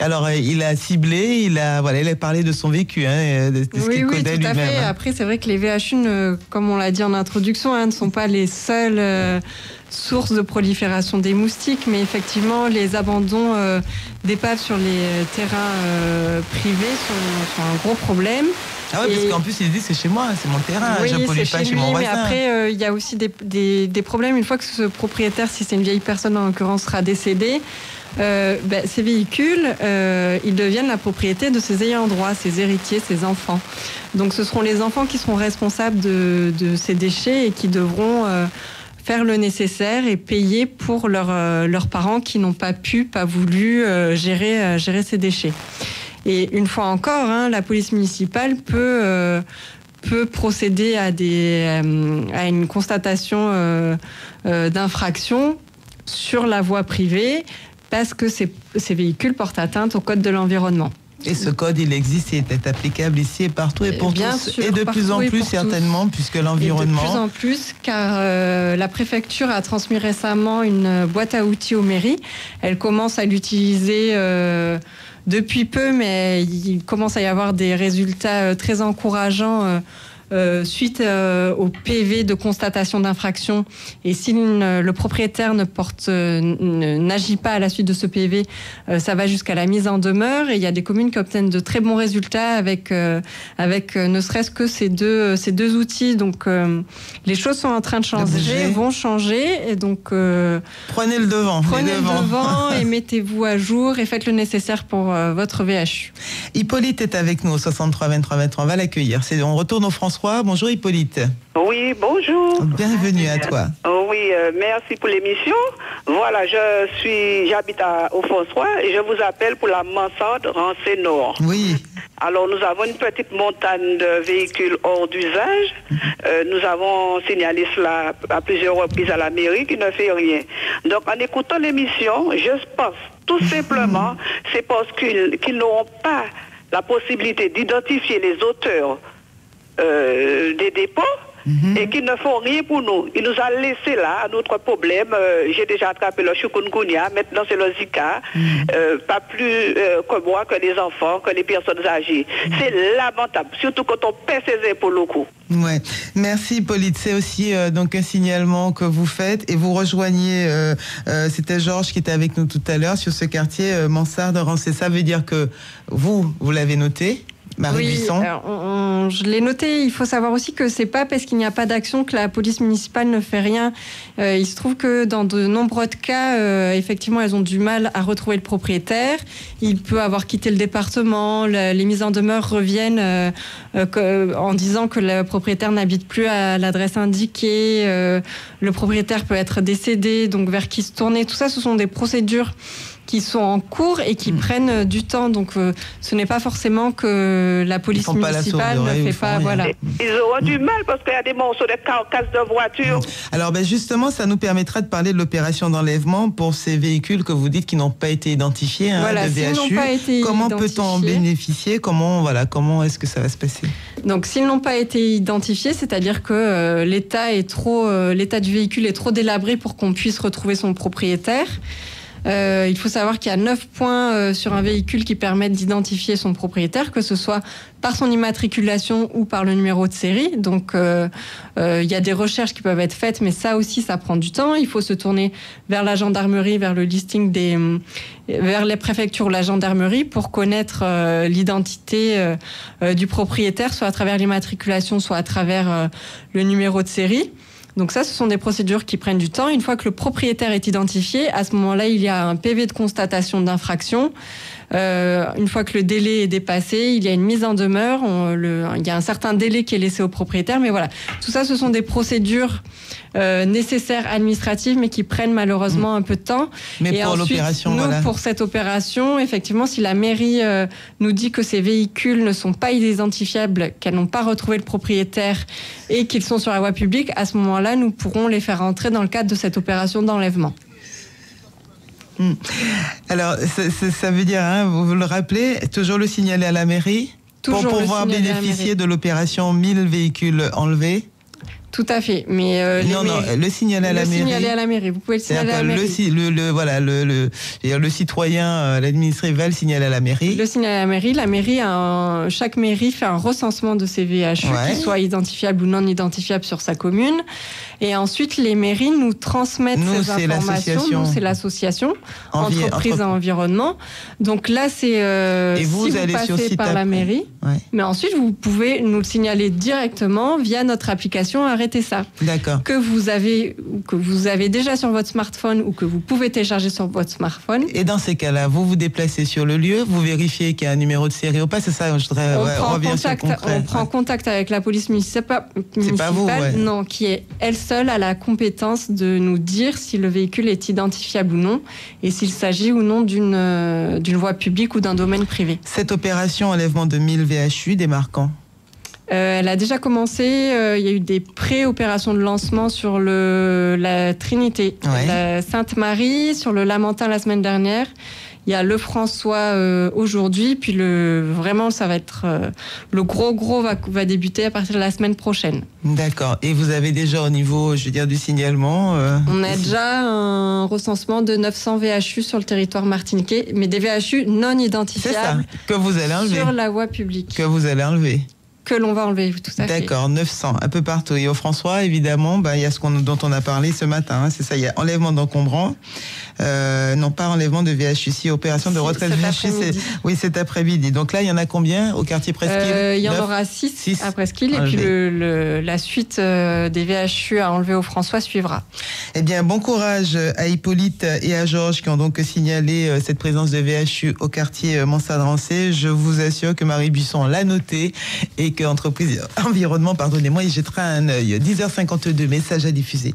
Alors, il a ciblé, il a parlé de son vécu, de ce qu'il connaît lui-même. Oui, tout à fait. Après, c'est vrai que les VHU, comme on l'a dit en introduction, ne sont pas les seules sources de prolifération des moustiques, mais effectivement, les abandons d'épaves sur les terrains privés sont un gros problème. Ah oui, parce qu'en plus, il dit c'est chez moi, c'est mon terrain, je ne pollue pas chez mon voisin. Mais après, il y a aussi des problèmes. Une fois que ce propriétaire, si c'est une vieille personne en l'occurrence, sera décédé, ces véhicules, ils deviennent la propriété de ses ayants droit, ses héritiers, ses enfants. Donc ce seront les enfants qui seront responsables de ces déchets et qui devront faire le nécessaire et payer pour leurs parents qui n'ont pas voulu gérer ces déchets. Et une fois encore, la police municipale peut procéder à une constatation d'infraction sur la voie privée parce que ces véhicules portent atteinte au code de l'environnement. Et ce code, il existe et est applicable ici et partout et pour bien tous. Sûr, et de plus en plus, certainement, puisque l'environnement... Et de plus en plus, car la préfecture a transmis récemment une boîte à outils aux mairies. Elle commence à l'utiliser depuis peu, mais il commence à y avoir des résultats très encourageants suite au PV de constatation d'infraction. Et si le propriétaire n'agit pas à la suite de ce PV, ça va jusqu'à la mise en demeure. Et il y a des communes qui obtiennent de très bons résultats avec ne serait-ce que ces deux outils. Donc les choses sont en train de changer, vont changer. Et donc prenez le devant. Prenez le devant et mettez-vous à jour et faites le nécessaire pour votre VHU. Hippolyte est avec nous au 63 23 23. On va l'accueillir. On retourne au François. Bonjour Hippolyte. Oui, bonjour. Bienvenue à toi. Oui, merci pour l'émission. Voilà, j'habite au François et je vous appelle pour la mansarde Rancé Nord. Oui. Alors, nous avons une petite montagne de véhicules hors d'usage. Nous avons signalé cela à plusieurs reprises à la mairie qui ne fait rien. Donc, en écoutant l'émission, je pense tout simplement, c'est parce qu'ils n'auront pas la possibilité d'identifier les auteurs des dépôts et qui ne font rien pour nous. Il nous a laissé là notre problème. J'ai déjà attrapé le chikungunya, maintenant c'est le Zika. Pas plus que moi, que les enfants, que les personnes âgées. C'est lamentable, surtout quand on paie ses impôts locaux. Ouais. Merci Hippolyte. C'est aussi donc un signalement que vous faites et vous rejoignez. C'était Georges qui était avec nous tout à l'heure sur ce quartier Mansarde Rancé. Ça veut dire que vous l'avez noté. Marie Buisson. Je l'ai noté. Il faut savoir aussi que c'est pas parce qu'il n'y a pas d'action que la police municipale ne fait rien. Il se trouve que dans de nombreux cas, effectivement, elles ont du mal à retrouver le propriétaire. Il peut avoir quitté le département. Les mises en demeure reviennent en disant que le propriétaire n'habite plus à l'adresse indiquée. Le propriétaire peut être décédé, donc vers qui se tourner. Tout ça, ce sont des procédures qui sont en cours et qui prennent du temps. Donc, ce n'est pas forcément que la police municipale ne fait pas... Voilà. Ils auront du mal parce qu'il y a des morceaux de carcasses de voitures. Alors, justement, ça nous permettra de parler de l'opération d'enlèvement pour ces véhicules que vous dites qui n'ont pas été identifiés, voilà, de VHU. Comment peut-on en bénéficier ? Comment est-ce que ça va se passer ? Donc, s'ils n'ont pas été identifiés, c'est-à-dire que l'état du véhicule est trop délabré pour qu'on puisse retrouver son propriétaire. Il faut savoir qu'il y a 9 points sur un véhicule qui permettent d'identifier son propriétaire, que ce soit par son immatriculation ou par le numéro de série. Donc, il y a des recherches qui peuvent être faites, mais ça aussi, ça prend du temps. Il faut se tourner vers la gendarmerie, vers le listing vers les préfectures ou la gendarmerie pour connaître l'identité du propriétaire, soit à travers l'immatriculation, soit à travers le numéro de série. Donc ça, ce sont des procédures qui prennent du temps. Une fois que le propriétaire est identifié, à ce moment-là, il y a un PV de constatation d'infraction. Une fois que le délai est dépassé, il y a une mise en demeure. Il y a un certain délai qui est laissé au propriétaire. Mais voilà, tout ça, ce sont des procédures nécessaires administratives, mais qui prennent malheureusement un peu de temps. Mais et pour ensuite, l'opération, nous, voilà. pour cette opération, effectivement, si la mairie nous dit que ces véhicules ne sont pas identifiables, qu'elles n'ont pas retrouvé le propriétaire et qu'ils sont sur la voie publique, à ce moment-là, nous pourrons les faire entrer dans le cadre de cette opération d'enlèvement. Alors, ça veut dire, hein, vous le rappelez, toujours le signaler à la mairie Toujours pour pouvoir bénéficier de l'opération 1000 véhicules enlevés. Tout à fait, mais le signaler à la mairie. Le signaler à la mairie. Vous pouvez le signaler à la mairie. Le citoyen, l'administré va le signaler à la mairie. Le signaler à la mairie. Chaque mairie fait un recensement de ces VHU, qu'ils soient identifiables ou non identifiables sur sa commune. Et ensuite, les mairies nous transmettent ces informations. Nous, c'est l'association Entreprises et Environnement. Donc là, c'est et vous, si allez vous sur passez site par la mairie. Ouais. Mais ensuite, vous pouvez nous le signaler directement via notre application Arrêtez ça. D'accord. Que vous avez déjà sur votre smartphone ou que vous pouvez télécharger sur votre smartphone. Et dans ces cas-là, vous vous déplacez sur le lieu, vous vérifiez qu'il y a un numéro de série ou pas, c'est ça, je voudrais revenir sur le concret. On prend contact avec la police municipale, c'est pas vous, non, qui est elle seule à la compétence de nous dire si le véhicule est identifiable ou non et s'il s'agit ou non d'une voie publique ou d'un domaine privé. Cette opération enlèvement de 1000 VHU démarre quand ? Elle a déjà commencé, il y a eu des pré-opérations de lancement sur la Trinité, la Sainte-Marie, sur le Lamentin la semaine dernière. Il y a le François aujourd'hui, puis vraiment ça va être le gros va débuter à partir de la semaine prochaine. D'accord. Et vous avez déjà au niveau, je veux dire, du signalement on a déjà un recensement de 900 VHU sur le territoire martiniquais, mais des VHU non identifiables. C'est ça, que vous allez enlever. Sur la voie publique. Que vous allez enlever. Que l'on va enlever, tout à fait. D'accord, 900, un peu partout. Et au François, évidemment, il y a dont on a parlé ce matin. Hein, c'est ça, il y a enlèvement d'encombrants. Non, pas enlèvement de VHU. Si, opération de retraite VHU, c'est cet après-midi. Donc là, il y en a combien au quartier Presqu'île Il y en aura 6 à Presqu'île. Et puis la suite des VHU à enlever au François suivra. Eh bien, bon courage à Hippolyte et à Georges qui ont donc signalé cette présence de VHU au quartier Montsaderancé. Je vous assure que Marie Buisson l'a noté et que Entreprise Environnement, pardonnez-moi, il jettera un œil. 10h52, message à diffuser.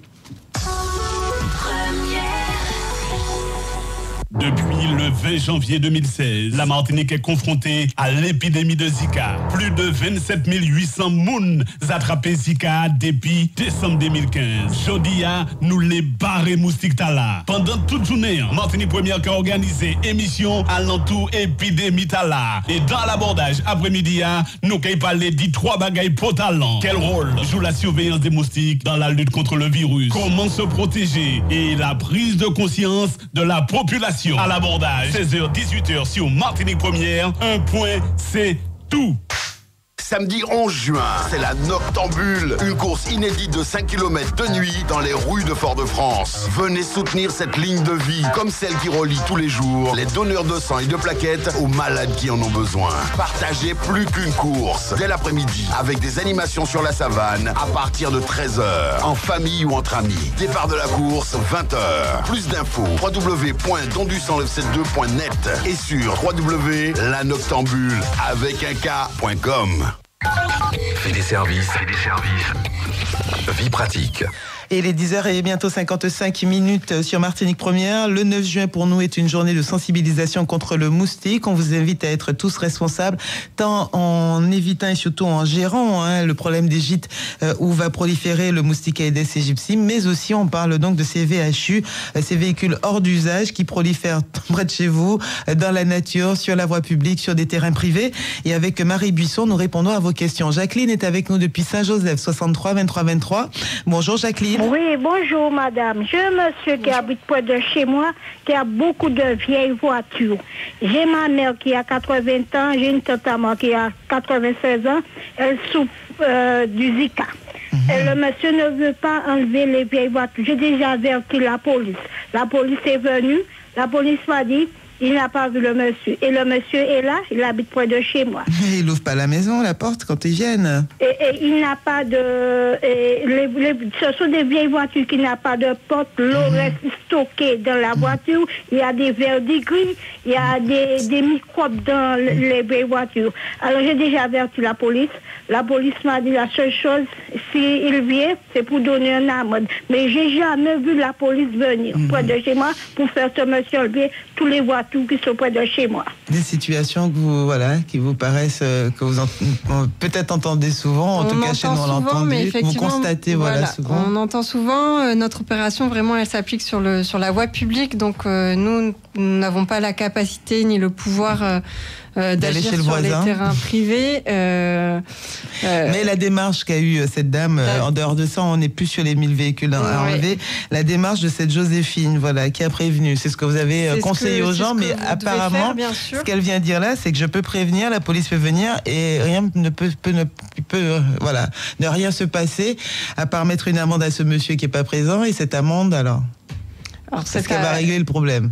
Depuis le 20 janvier 2016, la Martinique est confrontée à l'épidémie de Zika. Plus de 27 800 mouns attrapés Zika depuis décembre 2015. Jodia, nous les barrés moustiques tala. Pendant toute journée, Martinique Première qui a organisé émission à l'entour épidémie tala. Et dans l'abordage après-midi, nous avons parlé des 3 bagailles pour talent. Quel rôle joue la surveillance des moustiques dans la lutte contre le virus? Comment se protéger? Et la prise de conscience de la population. À l'abordage, 16h-18h sur Martinique Première, un point, c'est tout. Samedi 11 juin, c'est la Noctambule, une course inédite de 5 km de nuit dans les rues de Fort-de-France. Venez soutenir cette ligne de vie, comme celle qui relie tous les jours les donneurs de sang et de plaquettes aux malades qui en ont besoin. Partagez plus qu'une course, dès l'après-midi, avec des animations sur la savane, à partir de 13h, en famille ou entre amis. Départ de la course, 20h. Plus d'infos, www.dondusanglef72.net et sur www.lanoctambule.com. Fait des services. Vie pratique. Et les 10h et bientôt 55 minutes sur Martinique Première. Le 9 juin pour nous est une journée de sensibilisation contre le moustique. On vous invite à être tous responsables, tant en évitant et surtout en gérant le problème des gîtes où va proliférer le moustique Aedes aegypti, mais aussi on parle donc de ces VHU, ces véhicules hors d'usage qui prolifèrent près de chez vous, dans la nature, sur la voie publique, sur des terrains privés. Et avec Marie Buisson, nous répondons à vos questions. Jacqueline est avec nous depuis Saint-Joseph, 63 23 23. Bonjour Jacqueline. Oui, bonjour madame. J'ai un monsieur qui habite près de chez moi, qui a beaucoup de vieilles voitures. J'ai ma mère qui a 80 ans, j'ai une tante à moi qui a 96 ans, elle souffre du Zika. Et le monsieur ne veut pas enlever les vieilles voitures. J'ai déjà averti la police. La police est venue, la police m'a dit il n'a pas vu le monsieur. Et le monsieur est là, il habite près de chez moi. Mais il n'ouvre pas la maison, la porte, quand ils viennent. Et il n'a pas de... ce sont des vieilles voitures qui n'ont pas de porte. L'eau reste stockée dans la voiture. Il y a des verres gris, il y a des microbes dans les vieilles voitures. Alors j'ai déjà averti la police. La police m'a dit la seule chose, s'il vient, c'est pour donner un amende. Mais j'ai jamais vu la police venir près de chez moi pour faire ce monsieur enlever tous les voitures qui sont près de chez moi. Des situations qui vous paraissent, que vous peut-être entendez souvent, en tout cas chez nous on l'entend, que vous constatez souvent. On entend souvent, notre opération vraiment elle s'applique sur la voie publique, donc nous n'avons pas la capacité ni le pouvoir d'agir sur les terrains privés. Mais la démarche qu'a eue cette dame, en dehors de ça, on n'est plus sur les 1000 véhicules à enlever. La démarche de cette Joséphine, qui a prévenu, c'est ce que vous avez conseillé aux gens, mais apparemment, ce qu'elle vient dire là, c'est que je peux prévenir, la police peut venir et rien ne peut ne rien se passer à part mettre une amende à ce monsieur qui est pas présent, et cette amende alors est-ce qu'elle va régler le problème?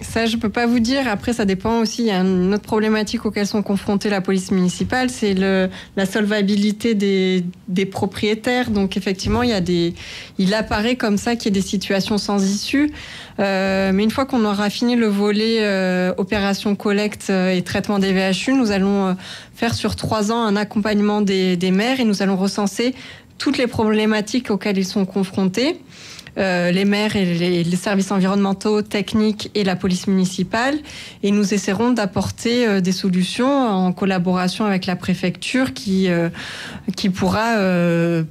Ça, je peux pas vous dire. Après, ça dépend aussi. Il y a une autre problématique auquel sont confrontés la police municipale, c'est la solvabilité des propriétaires. Donc, effectivement, il apparaît comme ça qu'il y a des situations sans issue. Mais une fois qu'on aura fini le volet opération collecte et traitement des VHU, nous allons faire sur 3 ans un accompagnement des maires et nous allons recenser toutes les problématiques auxquelles ils sont confrontés. Les maires et les services environnementaux, techniques et la police municipale. Et nous essaierons d'apporter des solutions en collaboration avec la préfecture qui pourra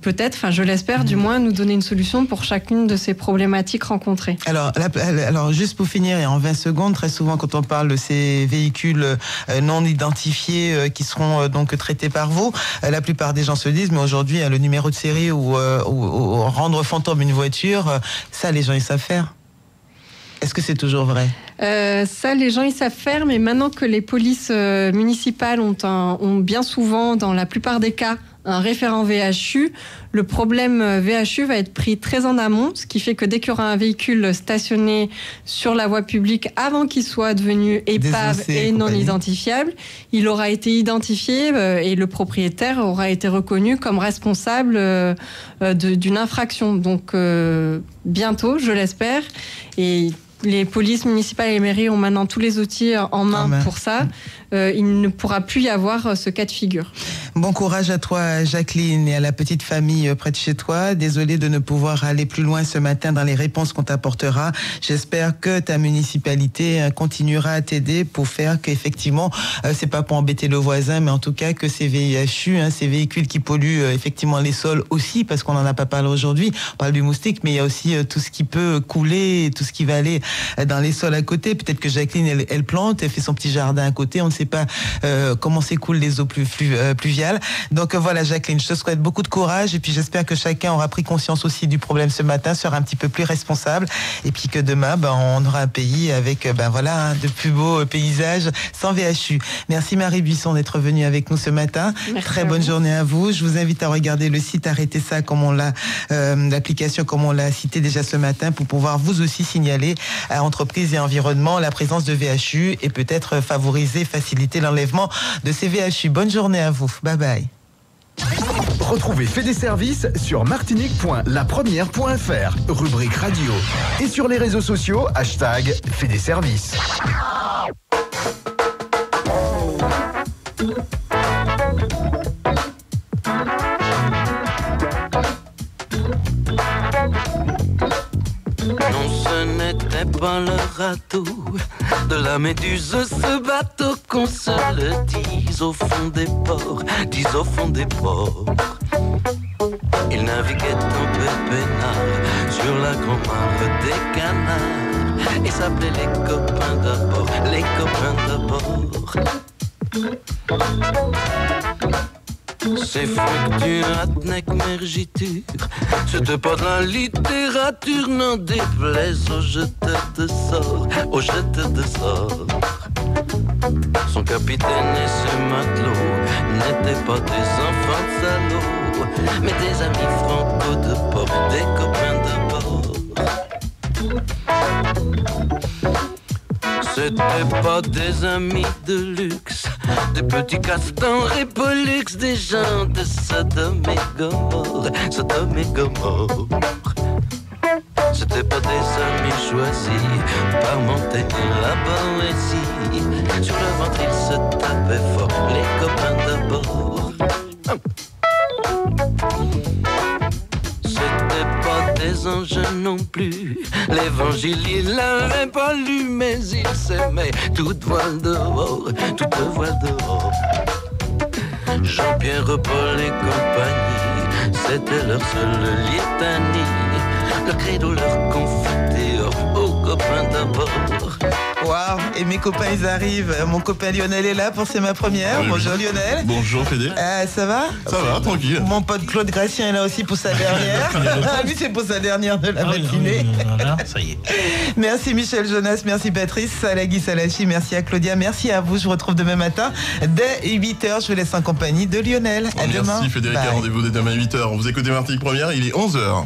peut-être, je l'espère du moins, nous donner une solution pour chacune de ces problématiques rencontrées. Alors juste pour finir et en 20 secondes, très souvent quand on parle de ces véhicules non identifiés qui seront donc traités par vous, la plupart des gens se disent mais aujourd'hui le numéro de série ou rendre fantôme une voiture, ça les gens ils savent faire. Est-ce que c'est toujours vrai? Ça, les gens, ils savent faire, mais maintenant que les polices municipales ont bien souvent, dans la plupart des cas, un référent VHU, le problème VHU va être pris très en amont, ce qui fait que dès qu'il y aura un véhicule stationné sur la voie publique, avant qu'il soit devenu épave et non identifiable, il aura été identifié et le propriétaire aura été reconnu comme responsable d'une infraction. Donc, bientôt, je l'espère, et les polices municipales et les mairies ont maintenant tous les outils en main pour ça. Il ne pourra plus y avoir ce cas de figure. Bon courage à toi, Jacqueline, et à la petite famille près de chez toi. Désolée de ne pouvoir aller plus loin ce matin dans les réponses qu'on t'apportera. J'espère que ta municipalité continuera à t'aider pour faire qu'effectivement, c'est pas pour embêter le voisin, mais en tout cas que ces VHU, ces véhicules qui polluent effectivement les sols aussi, parce qu'on n'en a pas parlé aujourd'hui. On parle du moustique, mais il y a aussi tout ce qui peut couler, tout ce qui va aller dans les sols à côté. Peut-être que Jacqueline, elle plante, elle fait son petit jardin à côté. On ne sait pas comment s'écoulent les eaux pluviales. Donc voilà, Jacqueline, je te souhaite beaucoup de courage et puis j'espère que chacun aura pris conscience aussi du problème ce matin, sera un petit peu plus responsable et puis que demain, on aura un pays avec de plus beaux paysages sans VHU. Merci Marie Buisson d'être venue avec nous ce matin. Merci. Très bonne journée à vous. Je vous invite à regarder le site Arrêtez ça, comme on l'a, l'application comme on l'a cité déjà ce matin, pour pouvoir vous aussi signaler à entreprises et environnement la présence de VHU et peut-être favoriser, faciliter l'enlèvement de ces VHU. Bonne journée à vous. Bye bye. Retrouvez Fait des services sur martinique.lapremière.fr, rubrique radio. Et sur les réseaux sociaux, #Fait des services. Non, ce n'était pas le radeau de la méduse, ce bateau qu'on se le dise au fond des ports, au fond des ports. Il naviguait un peu peinard sur la grand-mare des canards et s'appelait les copains d'abord, les copains d'abord. C'est Franck du Ratneck Mergiture, c'était pas de la littérature, n'en déplaise aux jeteurs de sorts, aux jeteurs de sorts. Son capitaine et ses matelots n'étaient pas des enfants de salauds, mais des amis franco de port, des copains de bord. C'était pas des amis de luxe, des petits castors et pollux, des gens de Sodome et Gomorrhe, Sodome et Gomorrhe. C'était pas des amis choisis par Montaigne, la Boétie. Sur le ventre ils se tapaient fort, les copains d'abord. C'était pas des anges non plus, l'évangile il l'avait pas lu, mais il s'aimait toute voile dehors, toute voile dehors. Jean-Pierre, Paul et compagnie, c'était leur seule litanie, le credo leur confetté aux copains d'abord. Waouh, et mes copains ils arrivent. Mon copain Lionel est là pour C'est ma première. Oui, Bonjour oui. Lionel. Bonjour Fédé. Ça va? Ça va, tranquille. Mon pote Claude Gratien est là aussi pour sa dernière. Lui c'est pour sa dernière de la matinée. Voilà, ça y est. Merci Michel Jonas, merci Patrice, Salagui Salachi, merci à Claudia, merci à vous. Je vous retrouve demain matin dès 8h. Je vous laisse en compagnie de Lionel. À demain. Merci Frédéric, Bye. rendez-vous dès demain à 8h. Vous écoutez Martinique Première, il est 11h.